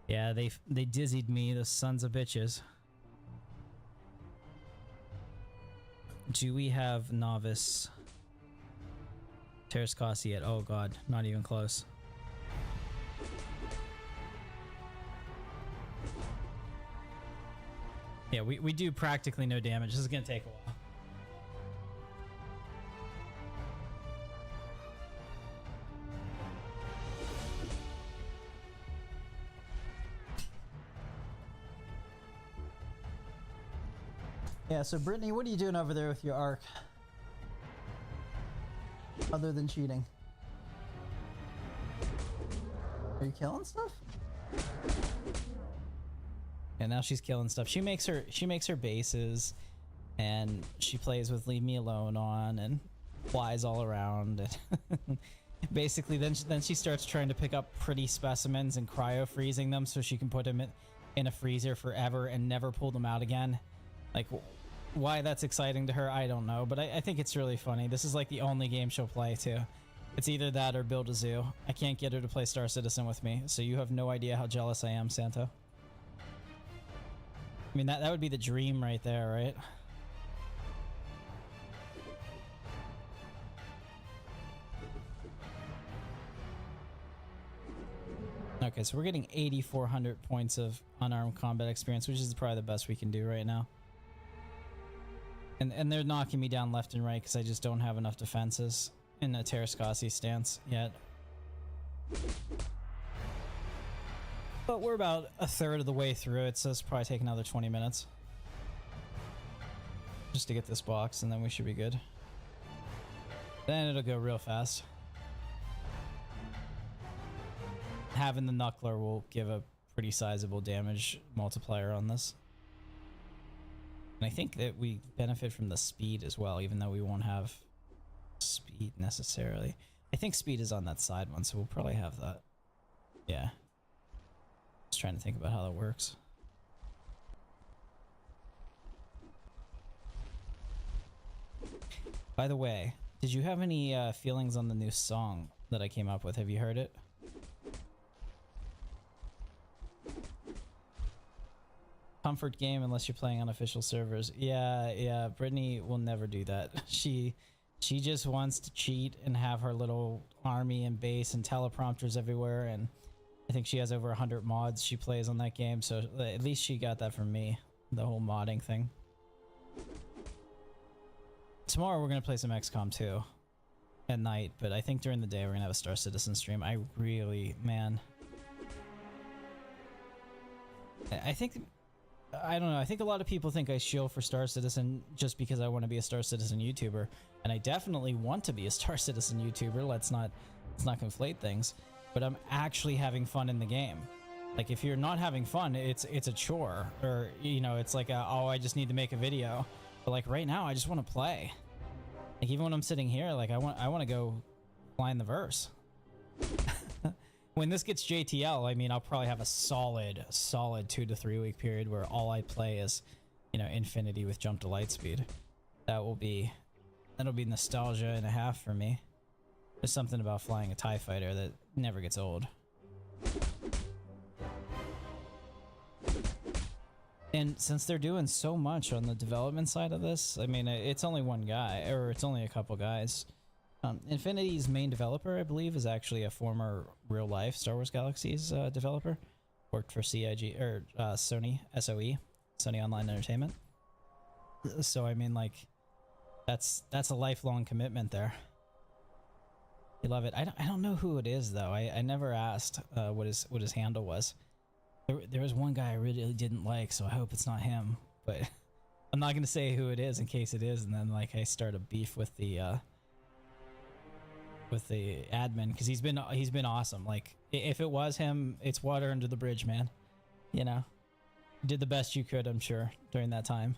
Yeah, they dizzied me, the sons of bitches. Do we have novice Teras cost yet? Oh god, not even close. Yeah, we do practically no damage. This is gonna take a while. Yeah, so Brittany, what are you doing over there with your arc? Other than cheating. Are you killing stuff? Yeah, now she's killing stuff. She makes her bases, and she plays with Leave Me Alone on and flies all around. And basically, then she starts trying to pick up pretty specimens and cryo freezing them so she can put them in a freezer forever and never pull them out again. Like, why that's exciting to her, I don't know, but I think it's really funny. This is like the only game she'll play too. It's either that or build a zoo. I can't get her to play Star Citizen with me, so you have no idea how jealous I am, Santo. I mean, that would be the dream right there, right? Okay, so we're getting 8,400 points of unarmed combat experience, which is probably the best we can do right now. And they're knocking me down left and right because I just don't have enough defenses in a Teras stance yet. But we're about a third of the way through it, so it's probably take another 20 minutes. Just to get this box, and then we should be good. Then it'll go real fast. Having the knuckler will give a pretty sizable damage multiplier on this. And I think that we benefit from the speed as well, even though we won't have speed necessarily. I think speed is on that side one, so we'll probably have that. Yeah. Just trying to think about how that works. By the way, did you have any feelings on the new song that I came up with? Have you heard it? Comfort game unless you're playing on official servers. Yeah, Brittany will never do that. She just wants to cheat and have her little army and base and teleprompters everywhere, and I think she has over 100 mods she plays on that game, so at least she got that from me, the whole modding thing. Tomorrow we're gonna play some XCOM 2 at night, but I think during the day we're gonna have a Star Citizen stream. I really, man, I think, I don't know, I think a lot of people think I shill for Star Citizen just because I want to be a Star Citizen YouTuber, and I definitely want to be a Star Citizen YouTuber. Let's not conflate things, but I'm actually having fun in the game. Like, if you're not having fun, it's a chore, or, you know, it's like oh, I just need to make a video. But like right now I just want to play. Like, even when I'm sitting here, like I want to go fly in the verse. When this gets JTL, I mean, I'll probably have a solid 2 to 3 week period where all I play is, you know, Infinity with jump to light speed. That'll be nostalgia and a half for me. There's something about flying a TIE fighter that never gets old. And since they're doing so much on the development side of this, I mean, it's only one guy, or it's only a couple guys. Infinity's main developer, I believe, is actually a former real-life Star Wars Galaxies developer. Worked for CIG, or Sony, SOE, Sony Online Entertainment. So, I mean, like, that's a lifelong commitment there. You love it. I don't know who it is, though. I never asked what his handle was. There was one guy I really didn't like, so I hope it's not him. But I'm not going to say who it is in case it is, and then, like, I start a beef with the admin, because he's been awesome. Like, if it was him, it's water under the bridge, man. You know, you did the best you could, I'm sure, during that time.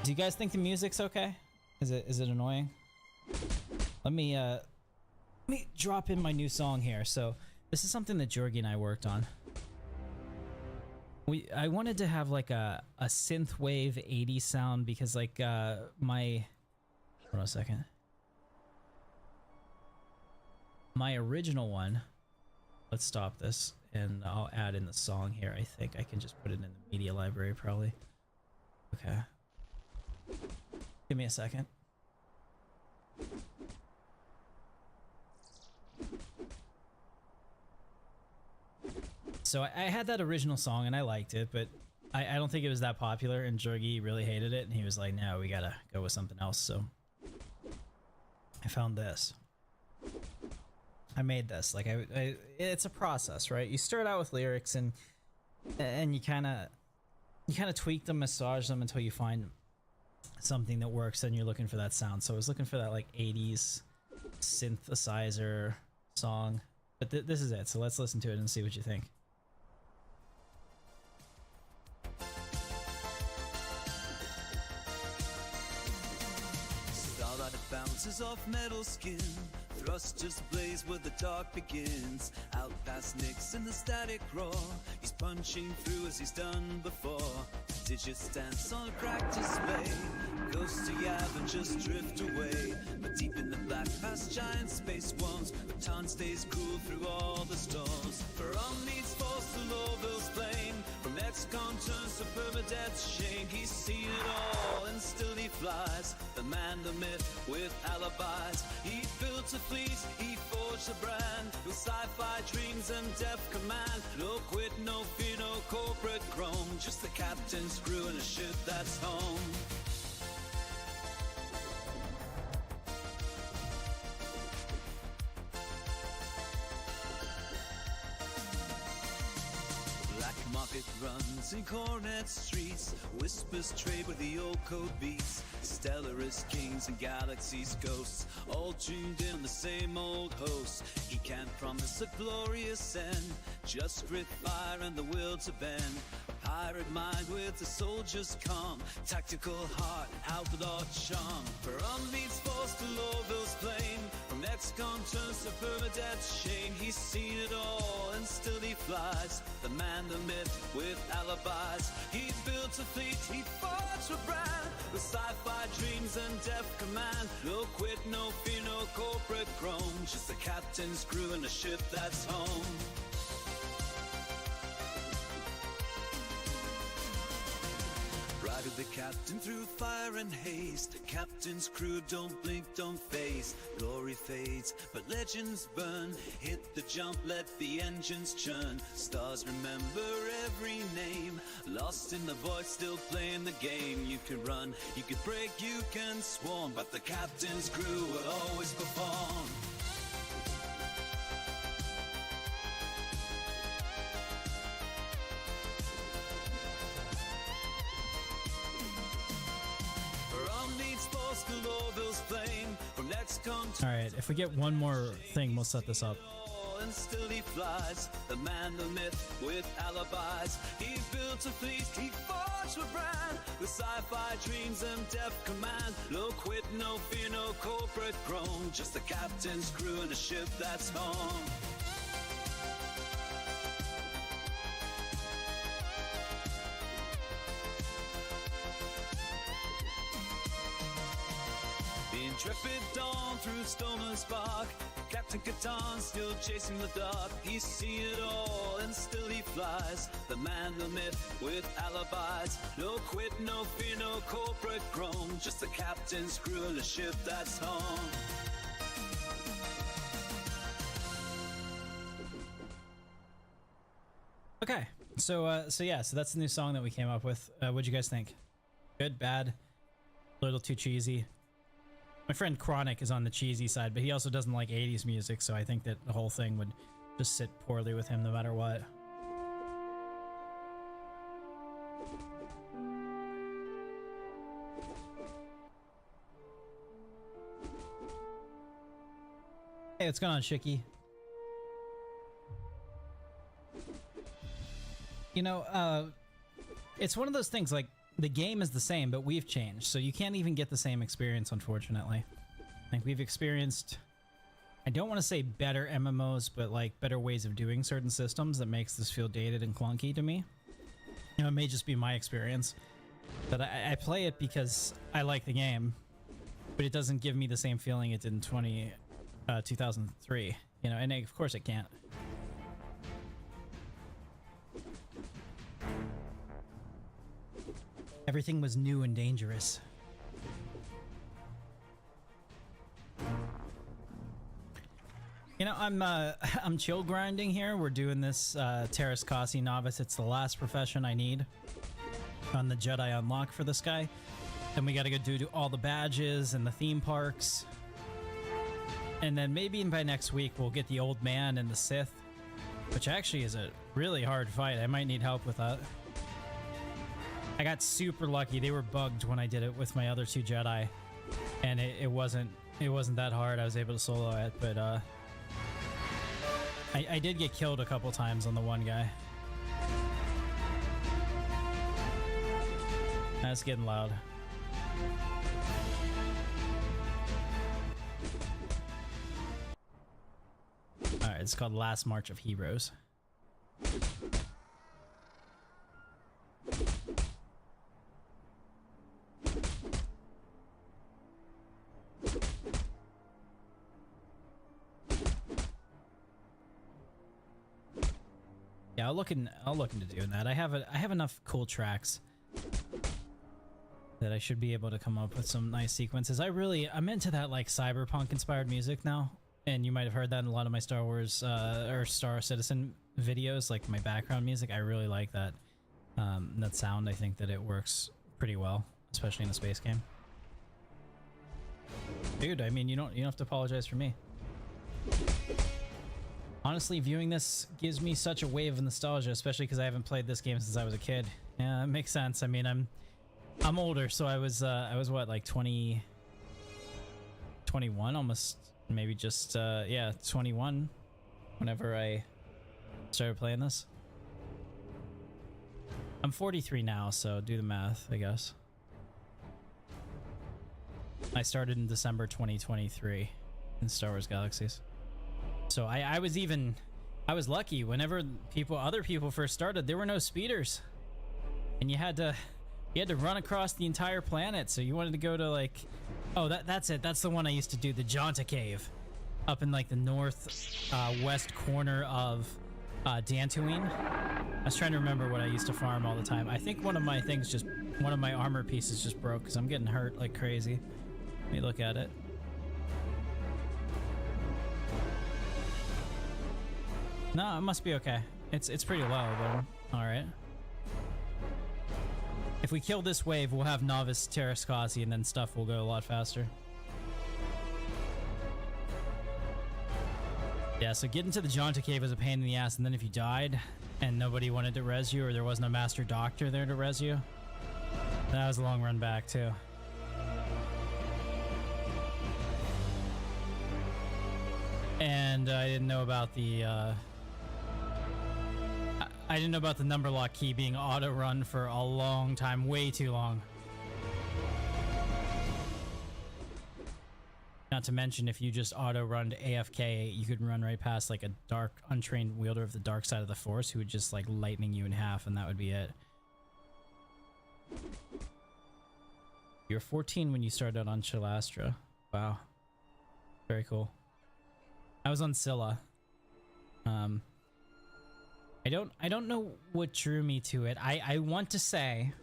Do you guys think the music's okay? Is it annoying? Let me drop in my new song here. So this is something that Jorgie and I worked on. I wanted to have like a synthwave 80s sound, because like hold on a second. My original one, let's stop this and I'll add in the song here. I think I can just put it in the media library probably. Okay. Give me a second. So I had that original song and I liked it, but I don't think it was that popular, and Jorgie really hated it, and he was like, no, we gotta go with something else. So I found this. I made this. Like, it's a process, right? You start out with lyrics and you kind of tweak them, massage them until you find something that works, and you're looking for that sound. So I was looking for that like 80s synthesizer song, but this is it. So let's listen to it and see what you think. Starlight bounces off metal skin, thrusters blaze where the dark begins. Out past Nyx in the static roar, he's punching through as he's done before. Digits dance on a practice way, ghosts to Yav and just drift away. But deep in the black past giant space wounds, Katarn stays cool through all the storms. For meets force to Lorville's flame, from XCOM turns to permadeath's shame. He's seen it all and still he flies. The man, the myth with alibis. He built a fleet, he forged a brand with sci-fi dreams and depth command. No quit, no fear, no corporate chrome, just the captain's crew and a ship that's home. Market runs in cornet streets, whispers trade where the old code beats. Stellarist kings and galaxies ghosts, all tuned in on the same old host. He can't promise a glorious end, just grit fire and the will to bend. A pirate mind with a soldier's calm, tactical heart, outlaw charm. From meets force to Lowville's plain, from ex-con turns to permadeath's shame. He's seen it all and still he flies, the man, the myth with alibis. He built a fleet, he forged a brand with sci-fi dreams and depth command. No quit, no fear, no corporate chrome, just the captain's crew and a ship that's home. Ride with the captain through fire and haze. Captain's crew, don't blink, don't phase. Glory fades, but legends burn. Hit the jump, let the engines churn. Stars remember every name. Lost in the void, still playing the game. You can run, you can break, you can swarm, but the captain's crew will always perform. All right, if we get one more thing, we'll set this up. And still he flies, the man, the myth with alibis. He built a fleet, he forged a brand with sci-fi dreams and depth command. No quit, no fear, no corporate chrome, just the captain's crew and a ship that's home. The intrepid dawn through storm and spark. Captain Katarn still chasing the dark. He's seen it all and still he flies. The man, the myth with alibis. No quit, no fear, no corporate chrome, just the captain's crew and a ship that's home. Okay, so that's the new song that we came up with. What'd you guys think? Good, bad, a little too cheesy? My friend Chronic is on the cheesy side, but he also doesn't like 80s music, so I think that the whole thing would just sit poorly with him no matter what. Hey, what's going on, Shiki? You know, it's one of those things, like, the game is the same, but we've changed, so you can't even get the same experience, unfortunately. Like, we've experienced, I don't want to say better MMOs, but like better ways of doing certain systems that makes this feel dated and clunky to me. You know, it may just be my experience, but I play it because I like the game, but it doesn't give me the same feeling it did in 2003, you know, and of course it can't. Everything was new and dangerous. You know, I'm chill grinding here. We're doing this Teras novice. It's the last profession I need on the Jedi unlock for this guy. Then we got to go do all the badges and the theme parks. And then maybe by next week we'll get the old man and the Sith, which actually is a really hard fight. I might need help with that. I got super lucky. They were bugged when I did it with my other two Jedi, and it wasn't that hard. I was able to solo it, but I did get killed a couple times on the one guy. That's getting loud. All right, it's called Last March of Heroes. Yeah, I'll look into doing that. I have enough cool tracks. that I should be able to come up with some nice sequences. I'm into that like cyberpunk inspired music now, and you might have heard that in a lot of my Star Wars or Star Citizen videos, like my background music. I really like that that sound. I think that it works pretty well, especially in a space game. Dude, I mean, you don't have to apologize for me. Honestly, viewing this gives me such a wave of nostalgia, especially because I haven't played this game since I was a kid. Yeah, it makes sense. I mean, I'm older, so I was what, like 20, 21, almost, maybe just yeah, 21 whenever I started playing this. I'm 43 now, so do the math, I guess. I started in December 2023 in Star Wars Galaxies. So I was lucky. Whenever other people first started, there were no speeders. And you had to run across the entire planet. So you wanted to go to like, oh, that's it. That's the one I used to do, the Jonta Cave, up in like the north west corner of Dantooine. I was trying to remember what I used to farm all the time. I think one of my armor pieces just broke because I'm getting hurt like crazy. Let me look at it. No, it must be okay. It's pretty low, but all right. If we kill this wave, we'll have novice Teras, and then stuff will go a lot faster. Yeah, so getting to the Jonta Cave was a pain in the ass, and then if you died and nobody wanted to res you, or there wasn't a master doctor there to res you, that was a long run back too. And I didn't know about the I didn't know about the number lock key being auto run for a long time, way too long. Not to mention, if you just auto run to AFK, you could run right past like a dark, untrained wielder of the dark side of the Force who would just like lightning you in half, and that would be it. You were 14 when you started on Shalastra. Wow. Very cool. I was on Scylla. I don't know what drew me to it. I want to say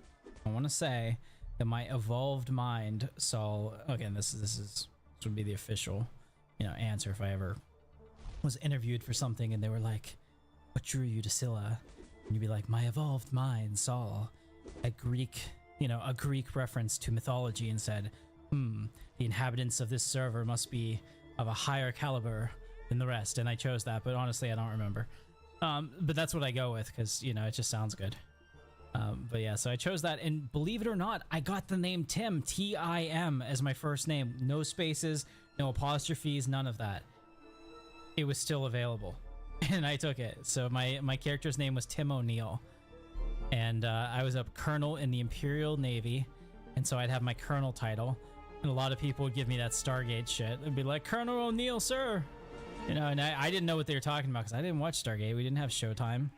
that my evolved mind saw, again, this would be the official, answer if I ever was interviewed for something and they were like, what drew you to Scylla? And you'd be like, my evolved mind saw a Greek reference to mythology and said, the inhabitants of this server must be of a higher caliber than the rest, and I chose that, but honestly I don't remember. But that's what I go with because it just sounds good. But yeah, so I chose that, and believe it or not, I got the name Tim, T-I-M, as my first name. No spaces, no apostrophes, none of that. It was still available, and I took it. So my character's name was Tim O'Neill, and I was a colonel in the Imperial Navy, and so I'd have my colonel title, and a lot of people would give me that Stargate shit. They'd be like, Colonel O'Neill, sir. And I didn't know what they were talking about because I didn't watch Stargate. We didn't have Showtime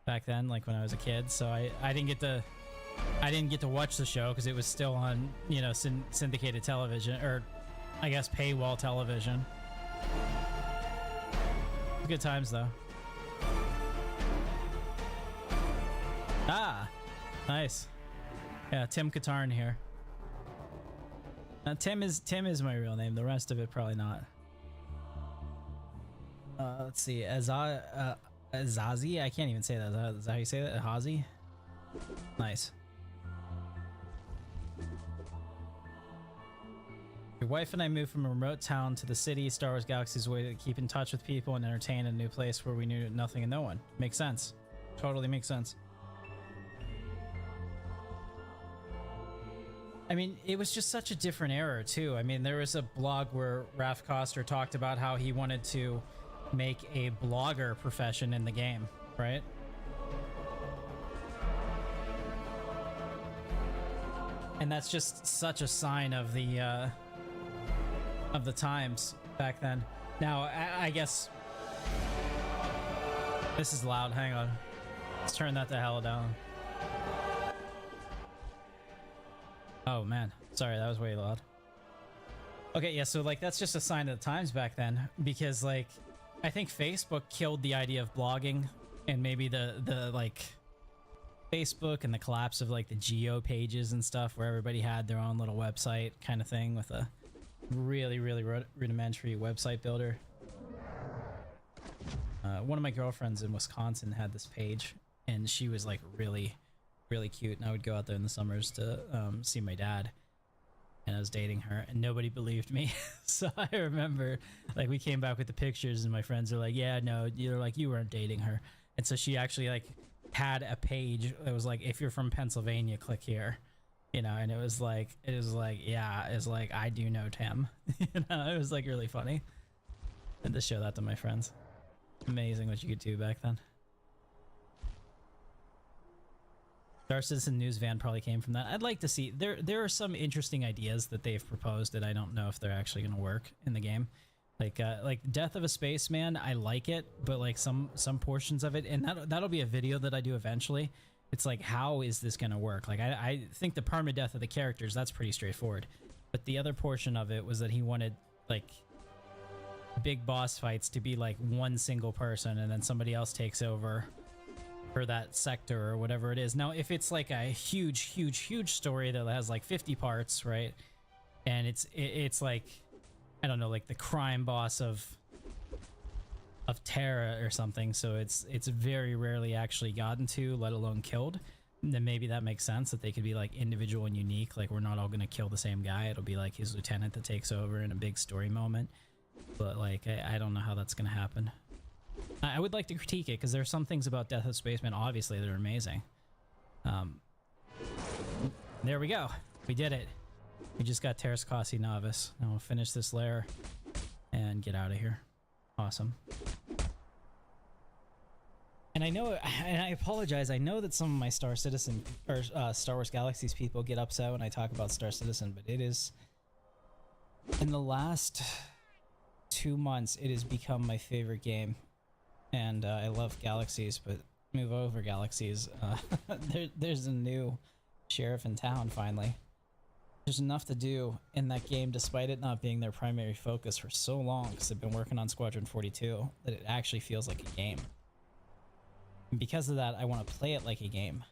back then, like when I was a kid. So I didn't get to watch the show because it was still on, syndicated television, or I guess paywall television. Good times though. Ah, nice. Yeah, Tim Katarn here. Tim is my real name. The rest of it probably not. Let's see, Azazi, I can't even say that. Is that how you say that? Ahazi? Nice. Your wife and I moved from a remote town to the city. Star Wars Galaxies way to keep in touch with people and entertain a new place where we knew nothing and no one. Makes sense. Totally makes sense. I mean, it was just such a different era too. I mean, there was a blog where Raph Koster talked about how he wanted to make a blogger profession in the game, right? And that's just such a sign of the times back then. Now, I guess this is loud. Hang on. Let's turn that the hell down. Oh man, sorry, that was way loud. Okay, yeah, so like that's just a sign of the times back then, because like I think Facebook killed the idea of blogging, and maybe the like Facebook and the collapse of like the geo pages and stuff, where everybody had their own little website kind of thing with a really rudimentary website builder. One of my girlfriends in Wisconsin had this page, and she was like really cute, and I would go out there in the summers to see my dad, and I was dating her, and nobody believed me. So I remember like we came back with the pictures, and my friends are like, yeah, no, you're like, you weren't dating her. And so she actually like had a page that was like, if you're from Pennsylvania, click here, you know. And it was like yeah, it's like, I do know Tim. You know, it was like really funny, and to show that to my friends. Amazing what you could do back then. Star Citizen News Van probably came from that. I'd like to see, there are some interesting ideas that they've proposed that I don't know if they're actually going to work in the game. Like Death of a Spaceman, I like it, but like some portions of it, and that'll be a video that I do eventually. It's like, how is this going to work? Like I think the permadeath of the characters, that's pretty straightforward. But the other portion of it was that he wanted like big boss fights to be like one single person, and then somebody else takes over for that sector or whatever it is. Now, if it's like a huge story that has like 50 parts, right? And it's like, I don't know, like the crime boss of Teras or something, so it's very rarely actually gotten to, let alone killed, then maybe that makes sense, that they could be like individual and unique. Like, we're not all gonna kill the same guy. It'll be like his lieutenant that takes over in a big story moment. But like, I don't know how that's gonna happen. I would like to critique it, because there are some things about Death of Spaceman, obviously, that are amazing. There we go. We did it. We just got Teras Novice. Now we'll finish this layer and get out of here. Awesome. And I know, and I apologize, I know that some of my Star Citizen, or Star Wars Galaxies people get upset when I talk about Star Citizen, but it is, in the last 2 months, it has become my favorite game. And I love Galaxies, but move over, Galaxies. There's a new sheriff in town, finally. There's enough to do in that game, despite it not being their primary focus for so long, because they've been working on Squadron 42, that it actually feels like a game. And because of that, I want to play it like a game.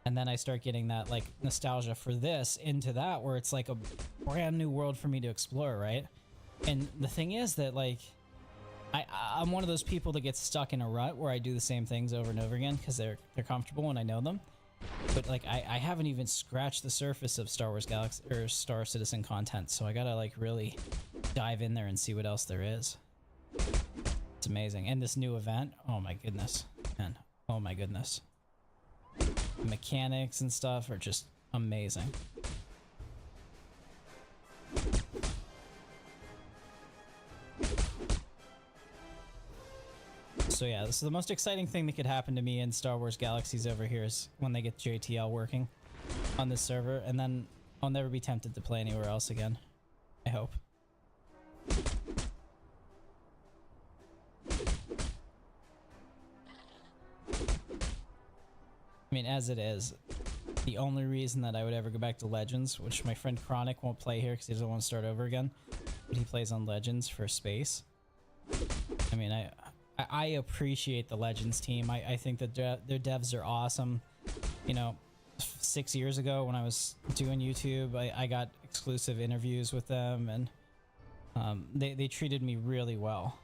And then I start getting that like nostalgia for this into that, where it's like a brand new world for me to explore, right? And the thing is that like, I'm one of those people that gets stuck in a rut where I do the same things over and over again because they're comfortable and I know them. But like, I haven't even scratched the surface of Star Wars Galaxy or Star Citizen content, so I gotta like really dive in there and see what else there is. It's amazing. And this new event, oh my goodness, man, oh my goodness. The mechanics and stuff are just amazing. So yeah, this is the most exciting thing that could happen to me in Star Wars Galaxies over here, is when they get JTL working on this server, and then I'll never be tempted to play anywhere else again. I hope. I mean, as it is, the only reason that I would ever go back to Legends, which my friend Chronic won't play here because he doesn't want to start over again, but he plays on Legends for space. I mean, I appreciate the Legends team. I think that their devs are awesome. You know, 6 years ago when I was doing YouTube, I got exclusive interviews with them, and they treated me really well.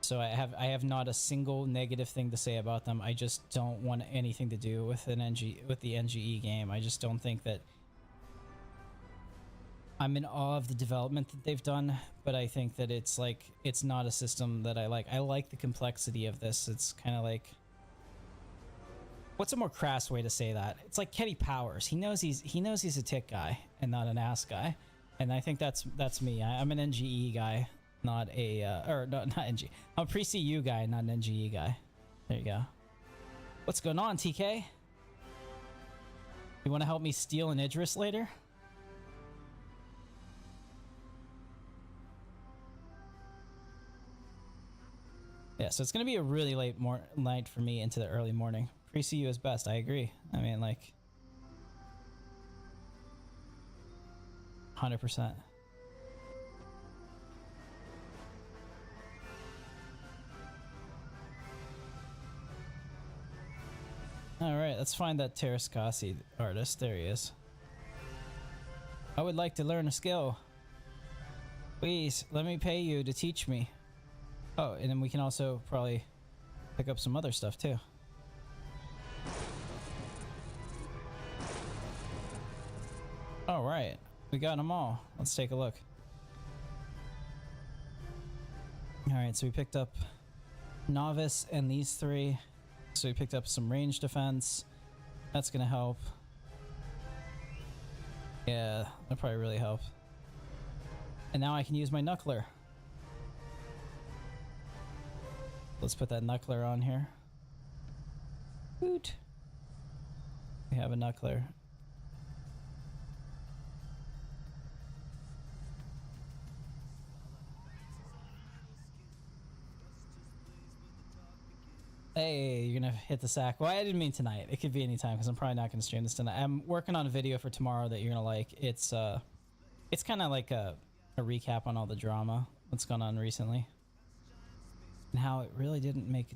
So I have not a single negative thing to say about them. I just don't want anything to do with the NGE game. I just don't think that I'm in awe of the development that they've done, but I think that it's like, it's not a system that I like. I like the complexity of this. It's kind of like, what's a more crass way to say that? It's like Kenny Powers. He knows he's a tick guy and not an ass guy, and I think that's me. I'm an NGE guy, not a not NG. I'm a pre-CU guy, not an NGE guy. There you go. What's going on, TK? You want to help me steal an Idris later? Yeah, so it's gonna be a really late night for me into the early morning. Pre-CU is best. I agree. I mean, like, 100%. Alright, let's find that Teras artist. There he is. I would like to learn a skill. Please, let me pay you to teach me. Oh, and then we can also probably pick up some other stuff too. Alright, we got them all. Let's take a look. Alright, so we picked up Novice and these three. So we picked up some range defense. That's gonna help. Yeah, that'll probably really help. And now I can use my knuckler. Let's put that knuckler on here. Woot. We have a knuckler. Hey, you're gonna hit the sack. Well, I didn't mean tonight. It could be any time because I'm probably not gonna stream this tonight. I'm working on a video for tomorrow that you're gonna like. It's kind of like a recap on all the drama that's gone on recently and how it really didn't make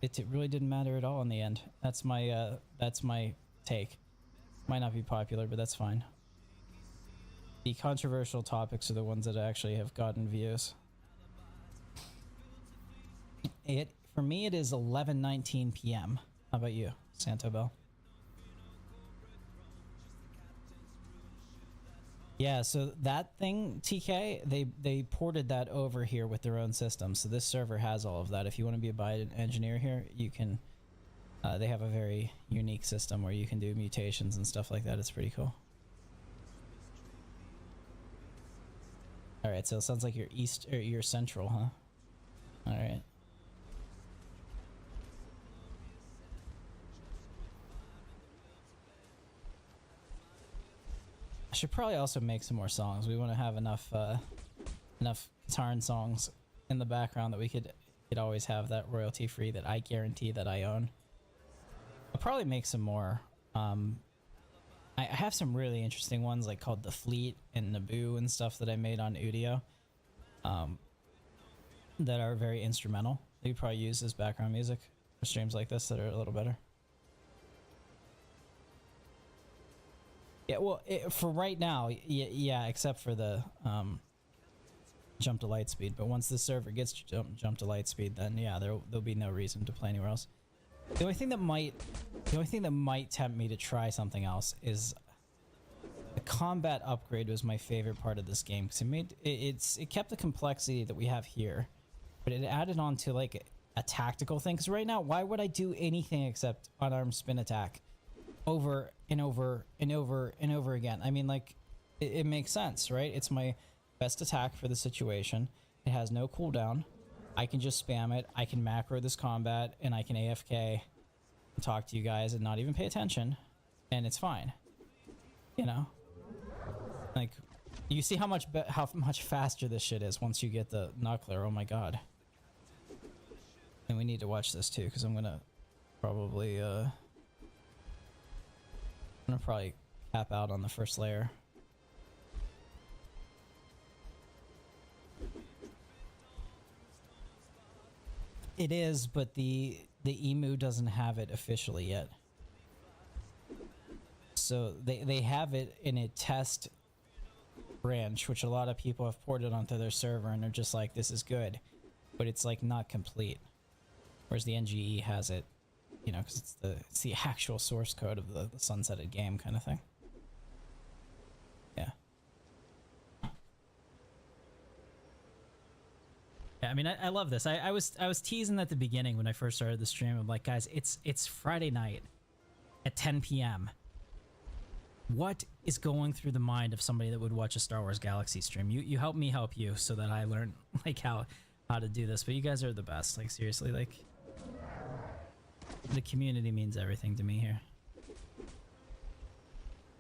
it. It really didn't matter at all in the end. That's my take. Might not be popular, but that's fine. The controversial topics are the ones that actually have gotten views. For me, it is 11:19 p.m. How about you, Santo Bell? Yeah, so that thing, TK, they ported that over here with their own system. So this server has all of that. If you want to be a bioengineer here, you can. They have a very unique system where you can do mutations and stuff like that. It's pretty cool. All right, so it sounds like you're east or you're central, huh? All right. I should probably also make some more songs. We want to have enough Katarn songs in the background that we could always have that royalty free that I guarantee that I own. I'll probably make some more. I have some really interesting ones like called The Fleet and Naboo and stuff that I made on Udio that are very instrumental. That you probably use as background music for streams like this that are a little better. Yeah, well, for right now, yeah, except for the jump to light speed. But once the server gets jump to light speed, then yeah, there'll be no reason to play anywhere else. The only thing that might tempt me to try something else is the combat upgrade was my favorite part of this game because it kept the complexity that we have here, but it added on to like a tactical thing. Because right now, why would I do anything except unarmed spin attack over and over and over and over again? I mean, like, it makes sense, right? It's my best attack for the situation. It has no cooldown. I can just spam it. I can macro this combat, and I can AFK and talk to you guys and not even pay attention, and it's fine. You know, like, you see how much faster this shit is once you get the knuckler. Oh my god! And we need to watch this too, because I'm gonna probably cap out on the first layer. It is, but the emu doesn't have it officially yet. So they have it in a test branch, which a lot of people have ported onto their server, and they're just like, this is good, but it's like not complete. Whereas the NGE has it, you know, because it's the actual source code of the sunsetted game kind of thing. Yeah. Yeah, I mean, I love this. I was teasing at the beginning when I first started the stream. I'm like, guys, it's Friday night at 10 p.m. What is going through the mind of somebody that would watch a Star Wars Galaxies stream? You help me help you so that I learn like how to do this. But you guys are the best. Like, seriously, like, the community means everything to me here.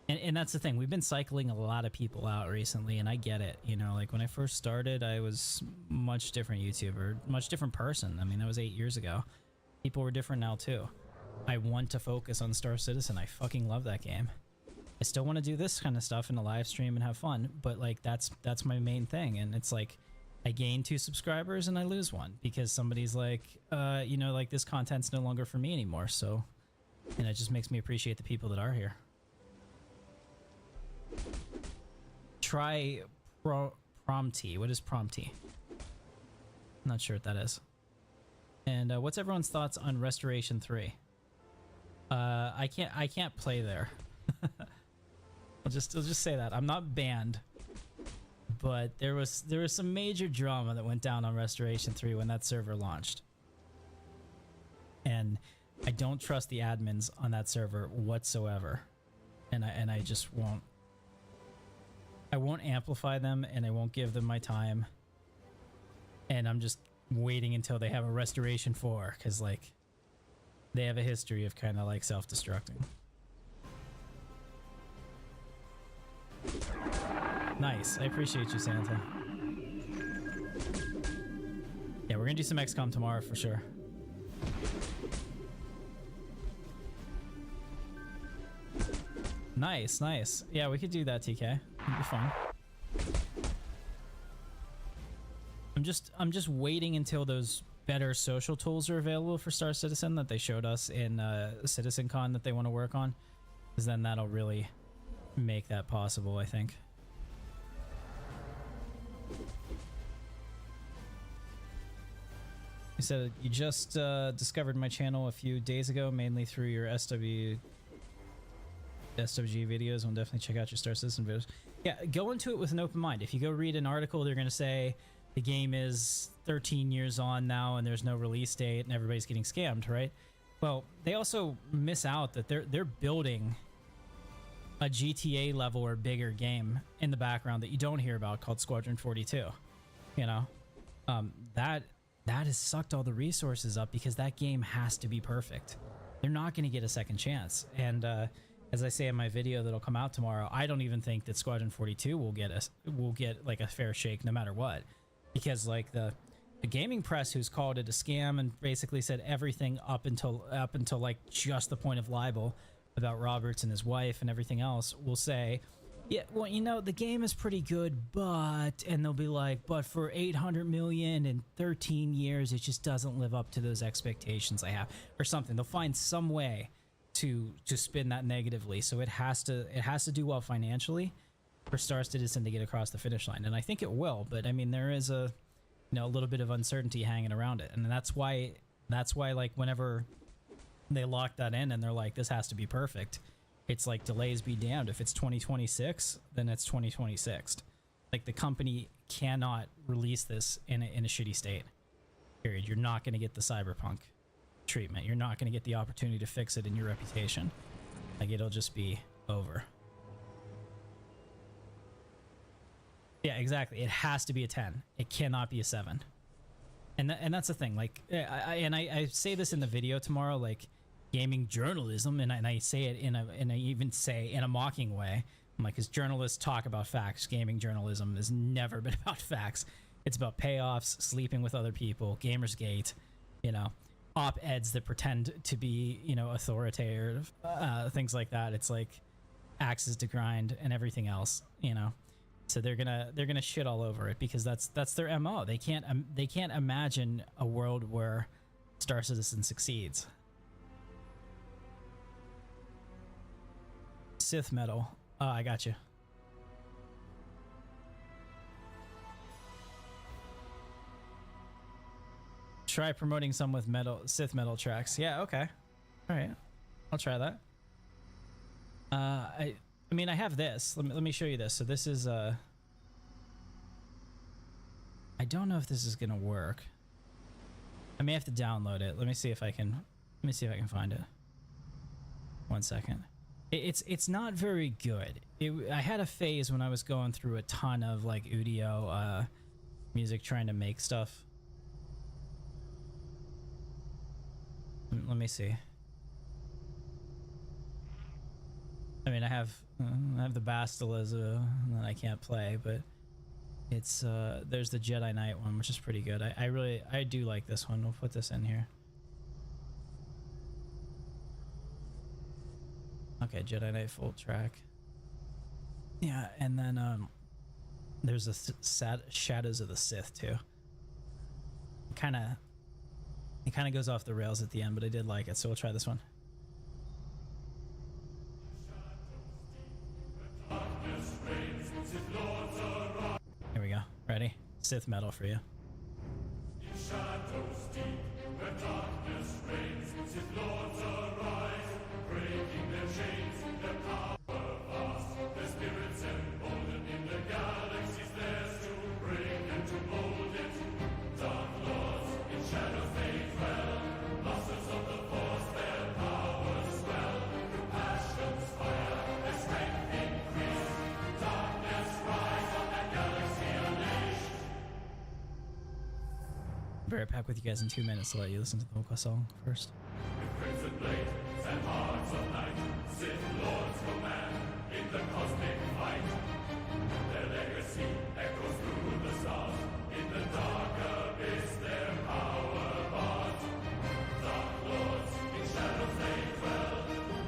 And that's the thing. We've been cycling a lot of people out recently, and I get it. You know, like when I first started, I was much different YouTuber, much different person. I mean, that was 8 years ago. People were different now too. I want to focus on Star Citizen. I fucking love that game. I still want to do this kind of stuff in a live stream and have fun, but like that's my main thing. And it's like I gain 2 subscribers and I lose 1 because somebody's like, you know, like this content's no longer for me anymore. So And it just makes me appreciate the people that are here. Try Promty. What is Promty? Not sure what that is. And what's everyone's thoughts on Restoration 3? I can't play there. I'll just say that. I'm not banned. But there was some major drama that went down on Restoration 3 when that server launched. And I don't trust the admins on that server whatsoever. And I just won't. I won't amplify them, and I won't give them my time. And I'm just waiting until they have a Restoration 4, because like they have a history of kind of like self-destructing. Nice. I appreciate you, Santa. Yeah, we're gonna do some XCOM tomorrow for sure. Nice, nice. Yeah, we could do that, TK. It'd be fun. I'm just waiting until those better social tools are available for Star Citizen that they showed us in CitizenCon that they want to work on, because then that'll really make that possible, I think. You said you just discovered my channel a few days ago, mainly through your SWG videos. I'll definitely check out your Star Citizen videos. Yeah, go into it with an open mind. If you go read an article, they're going to say the game is 13 years on now and there's no release date and everybody's getting scammed, right? Well, they also miss out that they're building a GTA level or bigger game in the background that you don't hear about called Squadron 42. You know, that has sucked all the resources up because that game has to be perfect. They're not going to get a second chance. And as I say in my video that'll come out tomorrow, I don't even think that Squadron 42 will get like a fair shake no matter what, because like the gaming press, who's called it a scam and basically said everything up until like just the point of libel about Roberts and his wife and everything else, will say, yeah, well, you know, the game is pretty good, but, and they'll be like, but for 800 million in 13 years, it just doesn't live up to those expectations I have, or something. They'll find some way to spin that negatively, so it has to do well financially for Star Citizen to get across the finish line, and I think it will. But I mean, there is a little bit of uncertainty hanging around it, and that's why like whenever they lock that in and they're like, this has to be perfect, it's like, delays be damned. If it's 2026, then it's 2026. Like, the company cannot release this in a shitty state, period. You're not going to get the cyberpunk treatment. You're not going to get the opportunity to fix it in your reputation. Like, it'll just be over. Yeah, exactly. It has to be a 10. It cannot be a 7. And that's the thing. Like, I say this in the video tomorrow, like, gaming journalism, and I say it in a mocking way. I'm like, because journalists talk about facts, gaming journalism has never been about facts. It's about payoffs, sleeping with other people, Gamersgate, op-eds that pretend to be, authoritative, things like that. It's like axes to grind and everything else, So they're gonna shit all over it because that's their MO. They can't imagine a world where Star Citizen succeeds. Sith metal. Oh, I got you. Try promoting some with Sith metal tracks. Yeah, okay. All right. I'll try that. I mean, I have this. Let me show you this. So this is I don't know if this is gonna work. I may have to download it. Let me see if I can find it. 1 second. It's not very good. I had a phase when I was going through a ton of like Udio music, trying to make stuff. Let me see. I mean, I have the Bastila that I can't play, but it's there's the Jedi Knight one, which is pretty good. I do like this one. We'll put this in here. Okay, Jedi Knight full track. Yeah, and then there's the Shadows of the Sith too. It kind of goes off the rails at the end, but I did like it, so we'll try this one. Sith metal for you. Shadows deep, where darkness reigns, Sith lords arise, breaking their chains, their power vast, their spirits emboldened in the galaxies theirs to break and to mold it. Dark lords, in shadows they dwell, masters of the force, their powers swell. Through passion's fire, their strength increase, darkness rise on that galaxy unleashed. Be right back with you guys in 2 minutes to let you listen to the vocal song first. With crimson blades and hearts of night, Sith lords command in the cosmic fight. Their legacy echoes through the stars. In the dark abyss, their power bars. Dark lords, in shadows they dwell.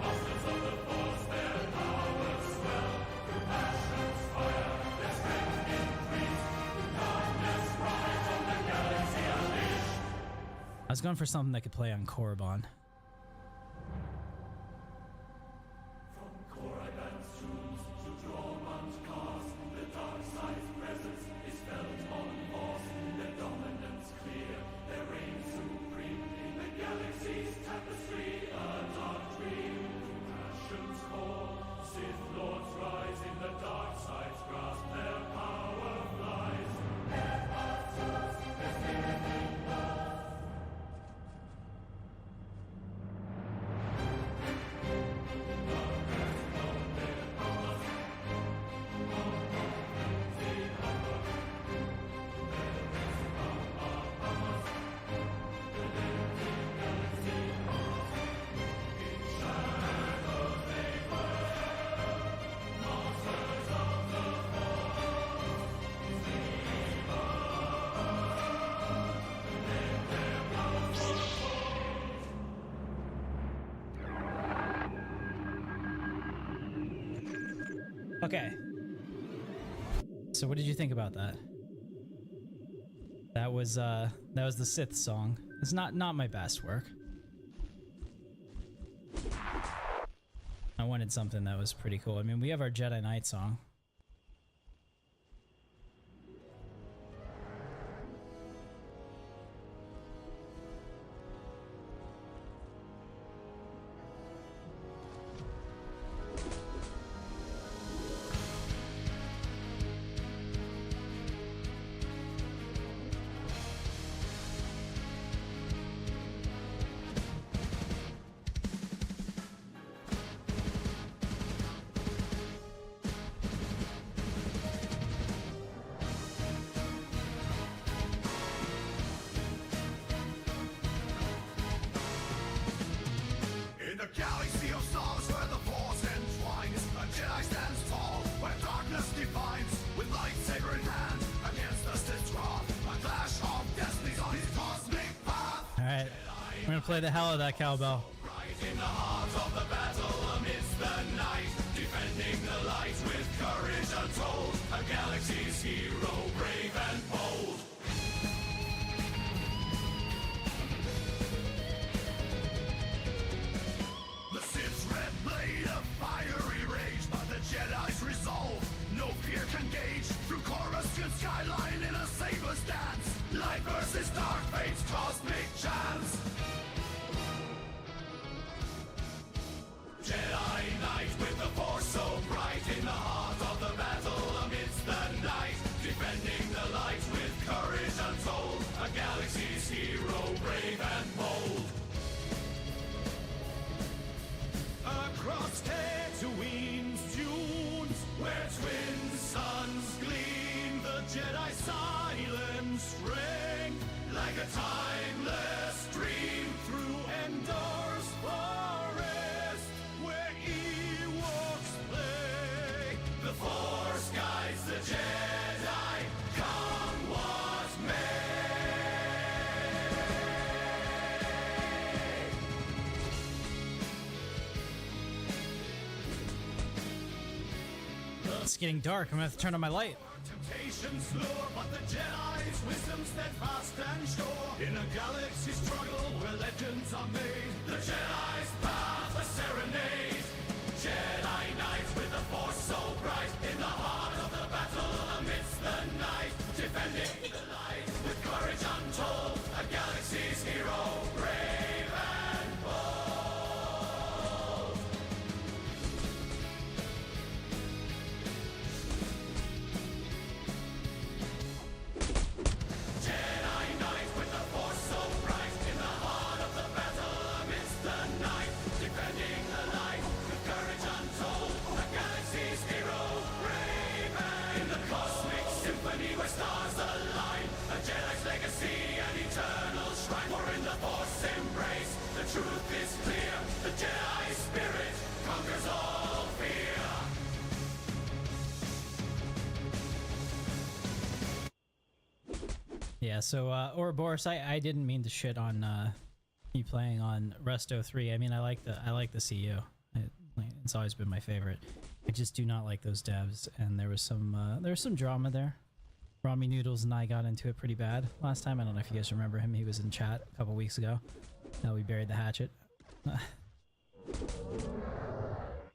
Masters of the force, their powers swell. Through passion's fire, their strength increase. Darkness rise on the galaxy unleashed. I was going for something that could play on Korriban. From Korriban's tombs to Dromund Cars, the dark side's presence is felt on force. Their dominance clear, their reign supreme in the galaxy's tapestry, a dark dream. Passion's call, Sith lords rise in the dark side's grasp, their power flies. Their hearts, their spirit involved. Okay. So what did you think about that? That was the Sith song. It's not my best work. I wanted something that was pretty cool. I mean, we have our Jedi Knight song. In the galaxy of stars where the force entwines, a Jedi stands tall, where darkness defines. With lightsaber in hand, against the Sith's wrath, a clash of destinies on his cosmic path. Alright. We're gonna play the hell out of that cowbell. Right in the heart of the battle amidst the night, defending the light with courage untold, a galaxy's hero, brave and bold. The Sith's red blade, a fiery rage, but the Jedi's resolve, no fear can gauge. Through Coruscant skyline in a saber's dance, light versus dark fate's cosmic chance. Jedi Knight with the force so bright, in the heart of the battle amidst the night, defending the light with courage untold, a galaxy's hero, brave and bold. Across Tatooine's dunes, where twin suns gleam, the Jedi silent strength, like a timeless dream through Endor's forest, where Ewoks play. The Force guides the Jedi, come what may. It's getting dark. I'm gonna have to turn on my light. Temptations lure, but the Jedi's wisdom steadfast and sure. In a galaxy struggle where legends are made, the Jedi's path a serenade. Jedi Knight with the force so bright, in the heart of the battle amidst the night, defending yeah. So Ouroboros, I didn't mean to shit on you playing on Resto 3. I mean, I like the CU. It's always been my favorite. I just do not like those devs, and there was some drama there. Rami Noodles and I got into it pretty bad last time. I don't know if you guys remember him. He was in chat a couple weeks ago. We buried the hatchet.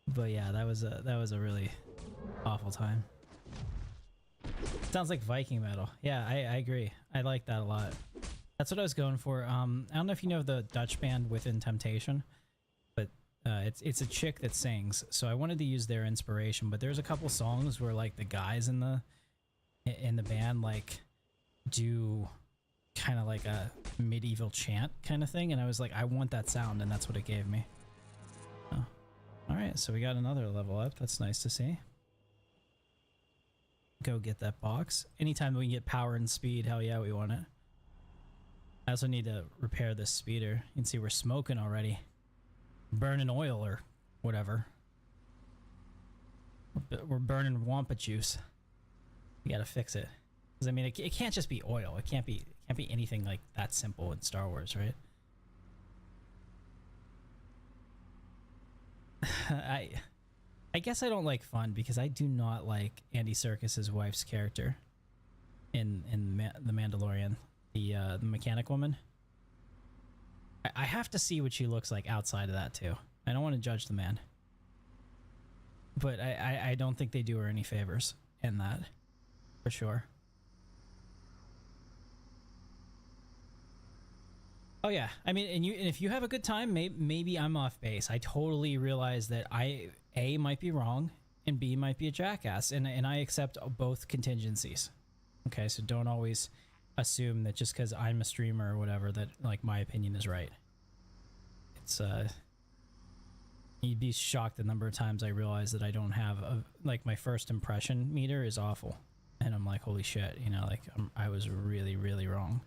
But yeah, that was a really awful time. Sounds like Viking metal. Yeah, I agree. I like that a lot. That's what I was going for. I don't know if you know the Dutch band Within Temptation, but it's a chick that sings. So I wanted to use their inspiration, but there's a couple songs where like the guys in the band like do kind of like a medieval chant kind of thing, and I was like, I want that sound, and that's what it gave me. Oh. All right, so we got another level up. That's nice to see. Go get that box. Anytime we can get power and speed, hell yeah, we want it. I also need to repair this speeder. You can see we're smoking already. Burning oil or whatever. We're burning wampa juice. We gotta fix it. Because I mean, it can't just be oil. It can't be anything like that simple in Star Wars, right? I guess I don't like fun because I do not like Andy Serkis's wife's character in the Mandalorian, the mechanic woman. I have to see what she looks like outside of that too. I don't want to judge the man, but I don't think they do her any favors in that, for sure. Oh yeah, I mean, and if you have a good time, maybe I'm off base. I totally realize that I might be wrong and B might be a jackass, and I accept both contingencies. Okay, so don't always assume that just because I'm a streamer or whatever that like my opinion is right. It's you'd be shocked the number of times I realize that I don't have like my first impression meter is awful, and I'm like, holy shit, you know, like I was really wrong.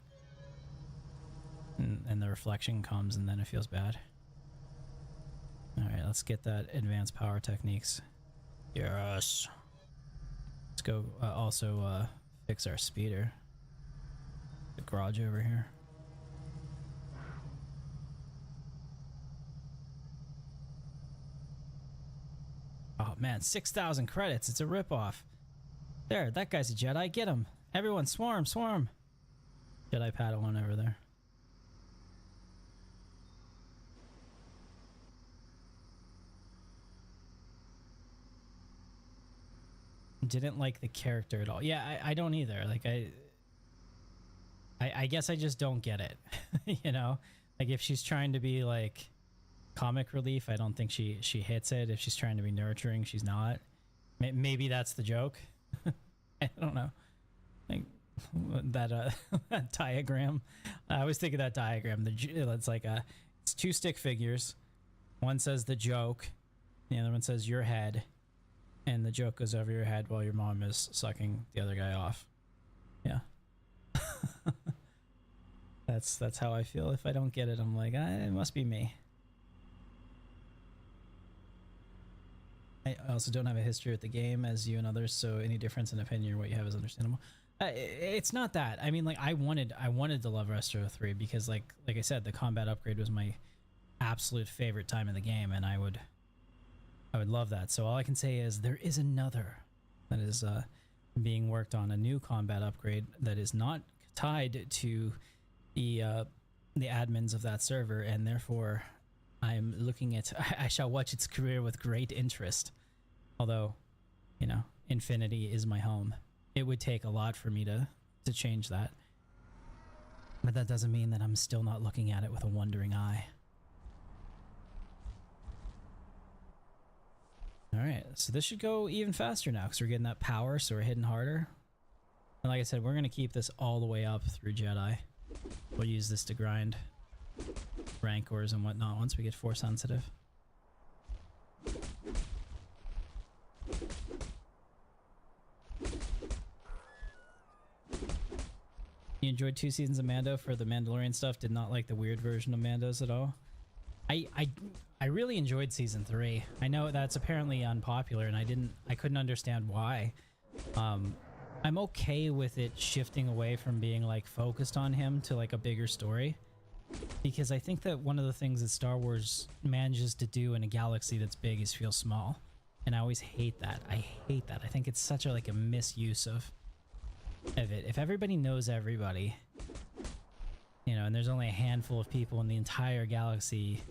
And the reflection comes and then it feels bad. Alright, let's get that advanced power techniques. Yes. Let's go also fix our speeder. The garage over here. Oh man, 6,000 credits. It's a ripoff. There, that guy's a Jedi. Get him. Everyone swarm. Jedi Padawan over there. Didn't like the character at all. Yeah, I don't either. Like I guess I just don't get it. You know, like if she's trying to be like comic relief, I don't think she hits it. If she's trying to be nurturing, she's not. Maybe that's the joke. I don't know. Like that that diagram. I always think of that diagram. It's like it's two stick figures. One says the joke, the other one says your head. And the joke goes over your head while your mom is sucking the other guy off. Yeah. That's how I feel. If I don't get it, I'm like, it must be me. I also don't have a history with the game as you and others, so any difference in opinion or what you have is understandable. It's not that. I mean, like I wanted to love Resto 3 because like I said, the combat upgrade was my absolute favorite time in the game, and I would love that. So all I can say is there is another that is being worked on, a new combat upgrade that is not tied to the admins of that server, and therefore I'm looking at I shall watch its career with great interest. Although, you know, Infinity is my home. It would take a lot for me to change that. But that doesn't mean that I'm still not looking at it with a wondering eye. Alright, so this should go even faster now because we're getting that power, so we're hitting harder. And like I said, we're going to keep this all the way up through Jedi. We'll use this to grind rancors and whatnot once we get force sensitive. You enjoyed 2 seasons of Mando for the Mandalorian stuff, did not like the weird version of Mandos at all. I really enjoyed season 3. I know that's apparently unpopular, and I couldn't understand why. I'm okay with it shifting away from being like focused on him to like a bigger story, because I think that one of the things that Star Wars manages to do in a galaxy that's big is feel small, and I always hate that. I hate that. I think it's such a like a misuse of it. If everybody knows everybody, you know, and there's only a handful of people in the entire galaxy,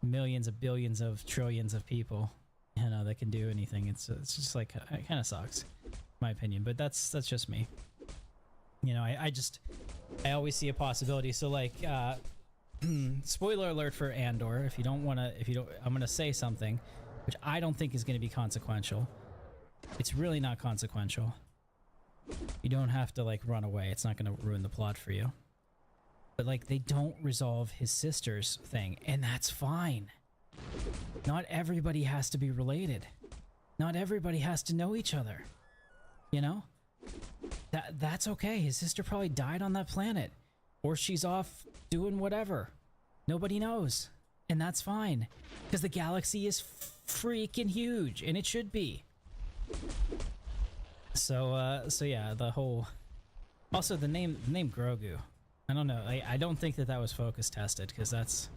millions of billions of trillions of people, you know, that can do anything, it's just like, it kind of sucks, in my opinion. But that's just me, you know. I always see a possibility. So like spoiler alert for Andor, if you don't I'm gonna say something which I don't think is going to be consequential. It's really not consequential. You don't have to like run away. It's not going to ruin the plot for you. But like, they don't resolve his sister's thing, and that's fine. Not everybody has to be related. Not everybody has to know each other. You know? That's okay. His sister probably died on that planet, or she's off doing whatever. Nobody knows, and that's fine, because the galaxy is freaking huge, and it should be. So yeah, the whole, also the name Grogu. I don't know. I don't think that was focus tested, because that's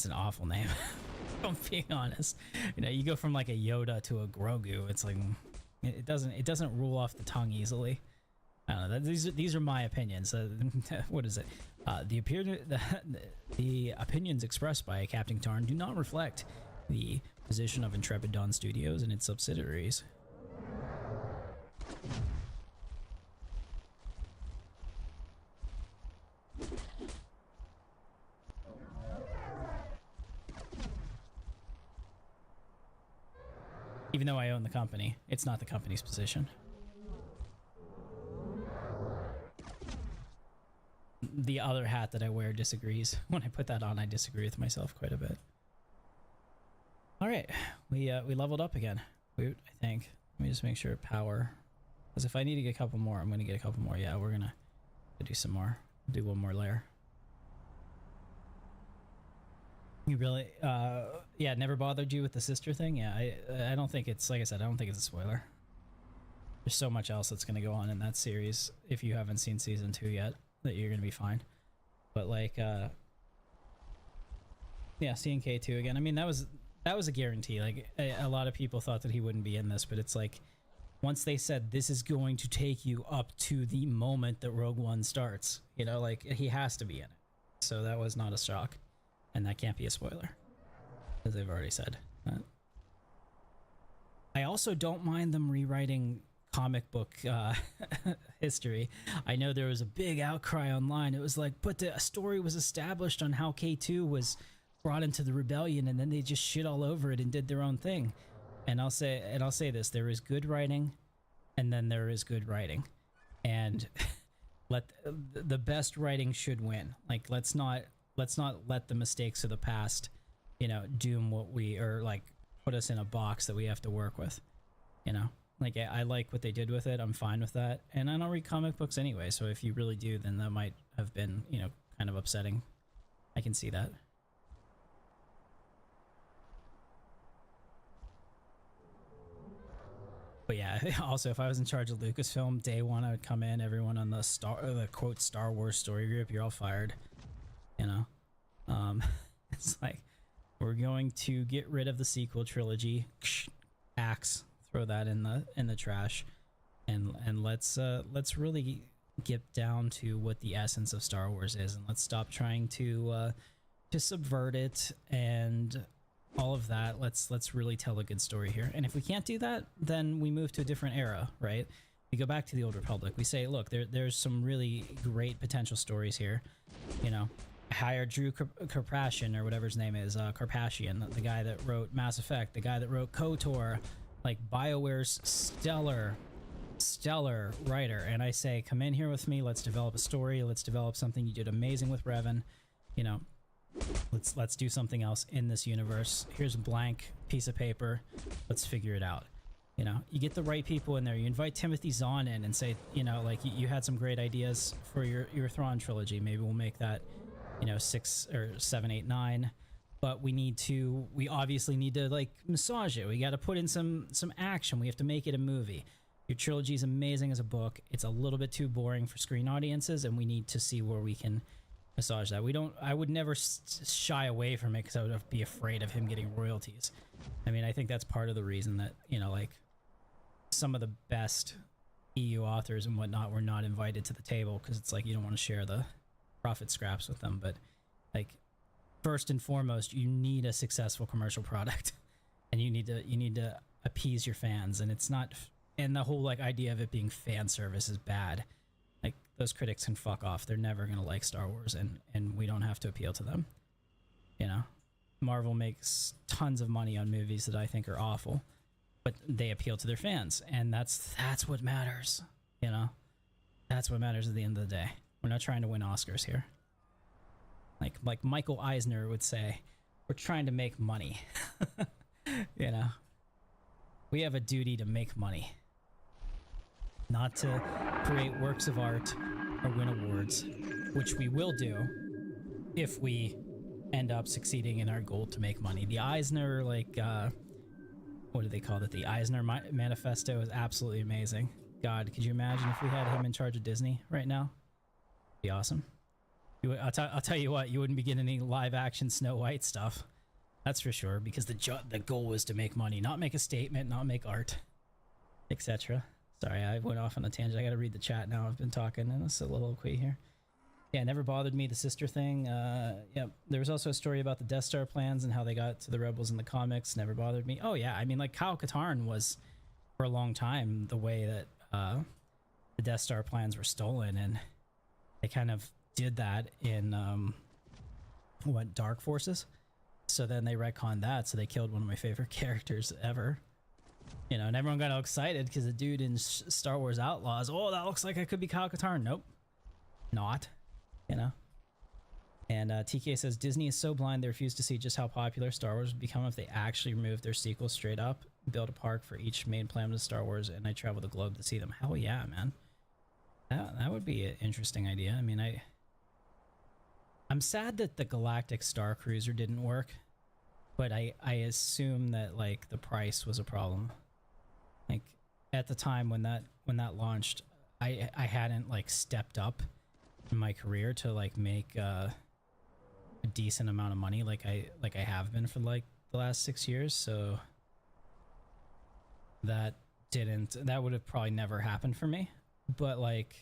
an awful name. If I'm being honest. You know, you go from like a Yoda to a Grogu. It's like it doesn't roll off the tongue easily. I don't know. These are my opinions. What is it? The opinions expressed by Captain Katarn do not reflect the position of Intrepid Dawn Studios and its subsidiaries. Even though I own the company, it's not the company's position. The other hat that I wear disagrees. When I put that on, I disagree with myself quite a bit. All right, we leveled up again. I think. Let me just make sure power. Because if I need to get a couple more, I'm gonna get a couple more. Yeah, we're gonna do some more. Do one more layer. You really, yeah, never bothered you with the sister thing? Yeah, I don't think it's, like I said, I don't think it's a spoiler. There's so much else that's gonna go on in that series if you haven't seen season 2 yet, that you're gonna be fine. But like, yeah, seeing K2 again. I mean, that was a guarantee. Like, a lot of people thought that he wouldn't be in this, but it's like, once they said this is going to take you up to the moment that Rogue One starts, you know, like, he has to be in it. So that was not a shock. And that can't be a spoiler, as they've already said. I also don't mind them rewriting comic book history. I know there was a big outcry online. It was like, but the story was established on how K2 was brought into the rebellion, and then they just shit all over it and did their own thing. And I'll say this: there is good writing, and then there is good writing, and the best writing should win. Like, let's not let the mistakes of the past, you know, doom what we, or like put us in a box that we have to work with, you know. Like, I like what they did with it. I'm fine with that, and I don't read comic books anyway. So if you really do, then that might have been, you know, kind of upsetting. I can see that. But yeah, also, if I was in charge of Lucasfilm, day one, I would come in, everyone on the quote Star Wars story group, you're all fired. You know, it's like, we're going to get rid of the sequel trilogy. Axe, throw that in the trash, and let's really get down to what the essence of Star Wars is, and let's stop trying to subvert it and all of that. Let's really tell a good story here. And if we can't do that, then we move to a different era, right? We go back to the Old Republic. We say, look, there's some really great potential stories here. You know, I hired Drew Karpyshyn, or whatever his name is, Karpyshyn, the guy that wrote Mass Effect, the guy that wrote KOTOR, like BioWare's stellar writer. And I say, come in here with me. Let's develop a story. Let's develop something. You did amazing with Revan. You know, let's do something else in this universe. Here's a blank piece of paper. Let's figure it out. You know, you get the right people in there. You invite Timothy Zahn in and say, you know, like, you had some great ideas for your Thrawn trilogy. Maybe we'll make that, you know, 6 or 7, 8, 9. But we obviously need to like massage it. We got to put in some action. We have to make it a movie. Your trilogy is amazing as a book. It's a little bit too boring for screen audiences, and we need to see where we can massage that. I would never shy away from it because I would be afraid of him getting royalties. I mean, I think that's part of the reason that, you know, like, some of the best EU authors and whatnot were not invited to the table, because it's like you don't want to share the profit scraps with them. But, like, first and foremost, you need a successful commercial product, and you need to appease your fans. And it's not, and the whole like idea of it being fan service is bad. Like, those critics can fuck off. They're never gonna like Star Wars, and we don't have to appeal to them. You know, Marvel makes tons of money on movies that I think are awful, but they appeal to their fans, and that's what matters. You know, that's what matters at the end of the day. We're not trying to win Oscars here. Like Michael Eisner would say, we're trying to make money. You know, we have a duty to make money, not to create works of art or win awards, which we will do if we end up succeeding in our goal to make money. The Eisner, like, what do they call it? The Eisner Manifesto is absolutely amazing. God, could you imagine if we had him in charge of Disney right now? It'd be awesome. I'll tell you what, you wouldn't be getting any live action Snow White stuff. That's for sure, because the goal was to make money, not make a statement, not make art, etc. Sorry, I went off on a tangent. I gotta read the chat now. I've been talking in a soliloquy here. Yeah, it never bothered me, the sister thing. Yeah, there was also a story about the Death Star plans and how they got to the rebels in the comics. Never bothered me. Oh yeah, I mean, like, Kyle Katarn was, for a long time, the way that the Death Star plans were stolen, and they kind of did that in Dark Forces. So then they retconned that, so they killed one of my favorite characters ever. You know, and everyone got all excited because the dude in Star Wars Outlaws, oh, that looks like it could be Kyle Katarn. Nope, not. You know. And TK says, Disney is so blind they refuse to see just how popular Star Wars would become if they actually removed their sequels straight up, build a park for each main planet of Star Wars, and I travel the globe to see them. Hell yeah, man. That would be an interesting idea. I mean, I'm sad that the Galactic Star Cruiser didn't work, but I assume that, like, the price was a problem. Like, at the time when that launched, I hadn't, like, stepped up in my career to, like, make a decent amount of money like I have been for, like, the last 6 years. So that would have probably never happened for me. But, like,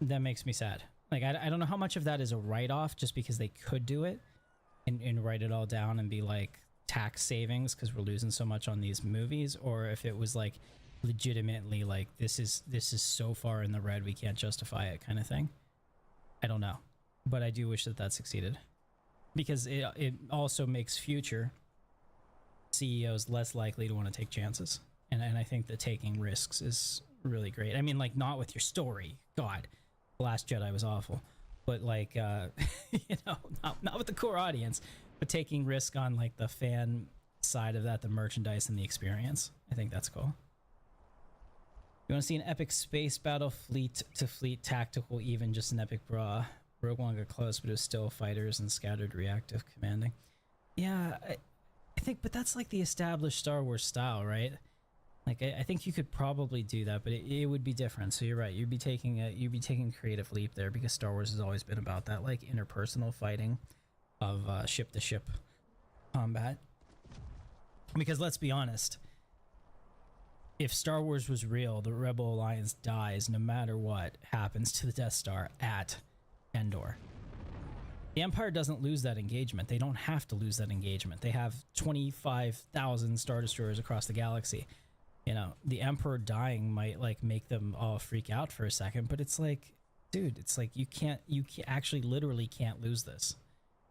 that makes me sad. Like, I don't know how much of that is a write-off just because they could do it and write it all down and be like tax savings because we're losing so much on these movies, or if it was like legitimately like this is so far in the red we can't justify it kind of thing. I don't know, but I do wish that succeeded, because it also makes future CEOs less likely to want to take chances, and I think that taking risks is really great. I mean, like, not with your story, God, The Last Jedi was awful, but like you know, not with the core audience, but taking risk on like the fan side of that, the merchandise and the experience. I think that's cool. You want to see an epic space battle, fleet to fleet tactical, even just an epic bra? Rogue One got close, but it was still fighters and scattered reactive commanding. Yeah, I think, but that's like the established Star Wars style, right? Like, I think you could probably do that, but it would be different. So you're right. You'd be taking a creative leap there, because Star Wars has always been about that, like, interpersonal fighting of ship to ship combat. Because let's be honest, if Star Wars was real, the Rebel Alliance dies no matter what happens to the Death Star at Endor. The Empire doesn't lose that engagement. They don't have to lose that engagement. They have 25,000 Star Destroyers across the galaxy. You know, the Emperor dying might, like, make them all freak out for a second, but it's like, dude, it's like you actually literally can't lose this.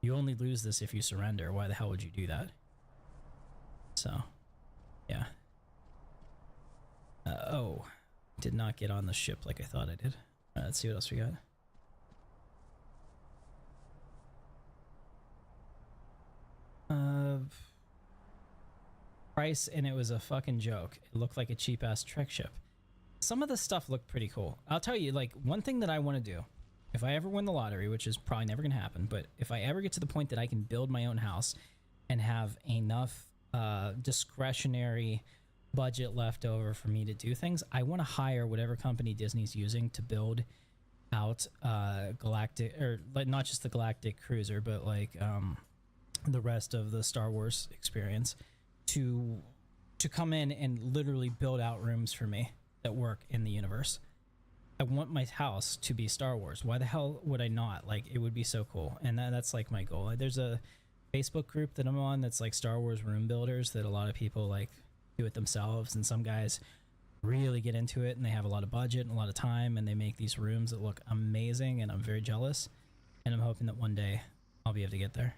You only lose this if you surrender. Why the hell would you do that? So, yeah. Oh, did not get on the ship like I thought I did. Let's see what else we got. Price, and it was a fucking joke. It looked like a cheap ass Trek ship. Some of the stuff looked pretty cool. I'll tell you, like, one thing that I want to do, if I ever win the lottery, which is probably never gonna happen, but if I ever get to the point that I can build my own house and have enough discretionary budget left over for me to do things, I want to hire whatever company Disney's using to build out galactic, or like not just the galactic cruiser, but like the rest of the Star Wars experience, to come in and literally build out rooms for me that work in the universe. I want my house to be Star Wars. Why the hell would I not? Like, it would be so cool. And that's like my goal. There's a Facebook group that I'm on that's like Star Wars room builders, that a lot of people like do it themselves, and some guys really get into it and they have a lot of budget and a lot of time, and they make these rooms that look amazing, and I'm very jealous, and I'm hoping that one day I'll be able to get there.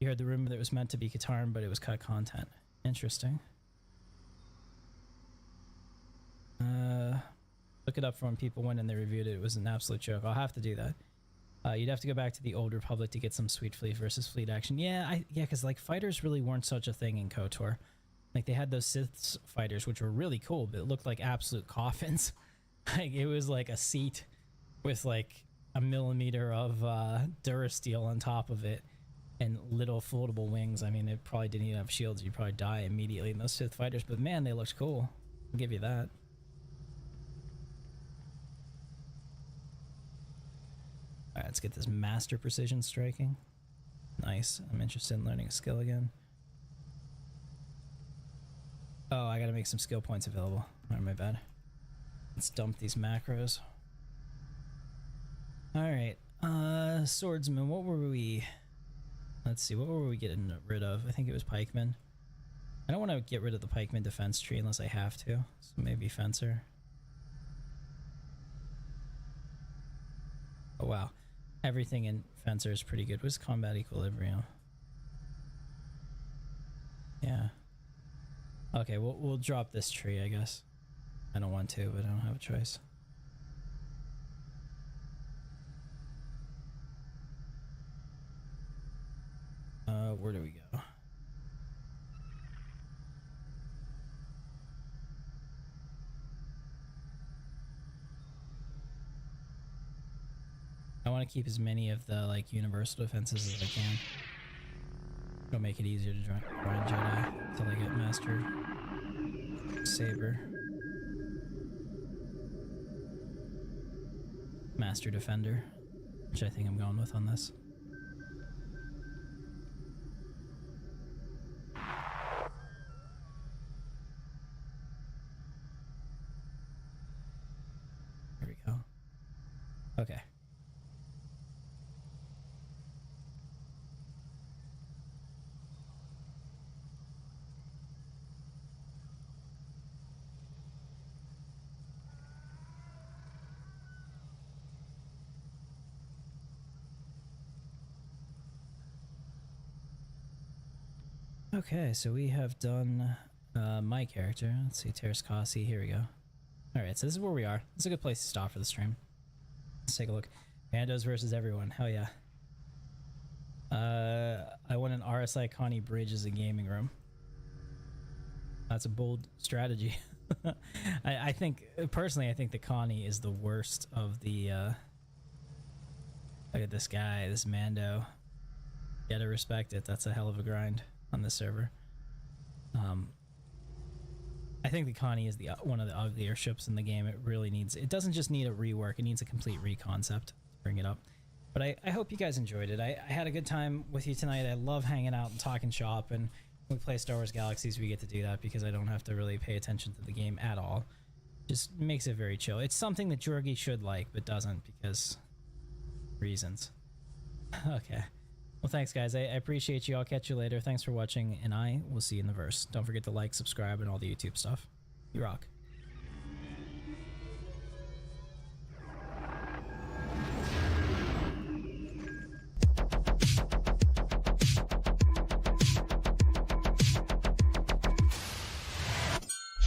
You heard the rumor that it was meant to be Katarn, but it was cut content. Interesting. Look it up for when people went and they reviewed it. It was an absolute joke. I'll have to do that. You'd have to go back to the old Republic to get some sweet fleet versus fleet action. Yeah, because like fighters really weren't such a thing in KOTOR. Like they had those Sith fighters, which were really cool, but it looked like absolute coffins. Like it was like a seat with like a millimeter of Durasteel on top of it and little floatable wings. I mean, it probably didn't even have shields. You'd probably die immediately in those Sith fighters, but man, they looked cool. I'll give you that. Alright, let's get this master precision striking. Nice. I'm interested in learning a skill again. Oh, I gotta make some skill points available. Alright, my bad. Let's dump these macros. Alright, swordsman, what were we... Let's see, what were we getting rid of? I think it was pikeman. I don't want to get rid of the pikeman defense tree unless I have to. So maybe fencer. Oh wow. Everything in fencer is pretty good. What's combat equilibrium? Yeah. Okay, we'll drop this tree, I guess. I don't want to, but I don't have a choice. Where do we go? I want to keep as many of the like universal defenses as I can. It'll make it easier to grind Jedi until I get master saber, master defender, which I think I'm going with on this. There we go. Okay. Okay, so we have done my character. Let's see, Teras, here we go. Alright, so this is where we are. This is a good place to stop for the stream. Let's take a look. Bandos versus everyone. Hell yeah. I want an RSI Connie bridge as a gaming room. That's a bold strategy. I think, personally, I think the Connie is the worst of the... Look at this guy, this Mando. You gotta respect it. That's a hell of a grind on this server. I think the Connie is one of the uglier ships in the game. It really needs... It doesn't just need a rework, it needs a complete reconcept to bring it up. But I hope you guys enjoyed it. I had a good time with you tonight. I love hanging out and talking shop, and when we play Star Wars Galaxies, we get to do that because I don't have to really pay attention to the game at all. Just makes it very chill. It's something that Jorgie should like, but doesn't because... reasons. Okay. Well, thanks, guys. I appreciate you. I'll catch you later. Thanks for watching, and I will see you in the verse. Don't forget to like, subscribe, and all the YouTube stuff. You rock.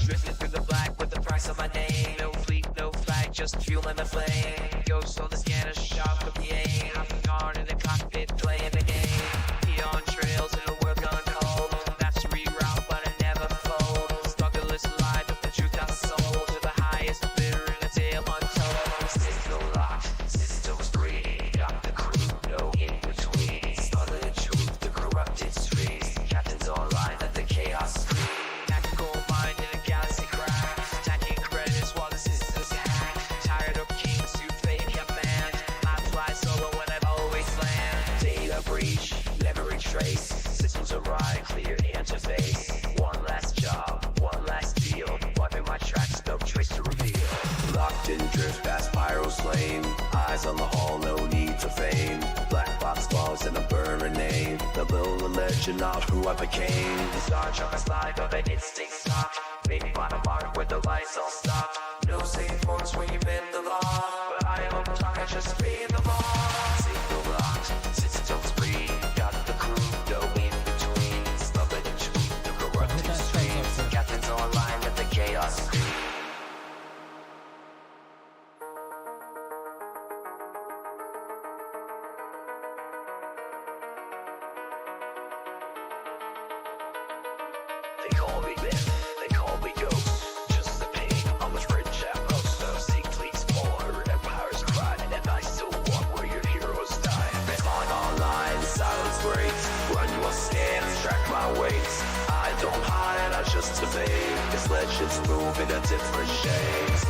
Drifting through the black with the price on my name. No fleet, no flag, just fuel and the flame. Ghost on the scanner, sharp with the aim. I'm guard in the cockpit, playing the game. Neon trails in a world gone cold. Maps reroute, but I never fold. Smugglers lie, but the truth got sold. To the highest bidder in a tale untold. Cisco locked, systems breeding. Got the crew, no in between. Smuggling truth, the corrupted streets. Captains online, let the chaos scream. Tactical interface. One last job, one last deal. Wiping my tracks, no trace to reveal. Locked in drift past Pyro's flame. Eyes on the hall, no need for fame. Black box balls and a burner name. The little legend of who I became. The star trucker's life of an instinct stopped. Maybe find a mark where the lights all stopped. No safe force when you bend the law. But I am on talk, I just read the law. Signal locked, systems free. Got the crew, no in between. Slumming and tweet the corrupting streams. Captains online at the chaos screen. They call me myth, they call me ghost. Just the pain on the fringe at most. So seek fleets more, empires cry, and I still walk where your heroes die. Spawn online, silence breaks. Run your scans, track my weights. I don't hide, I just evade. This legends move in a different shades.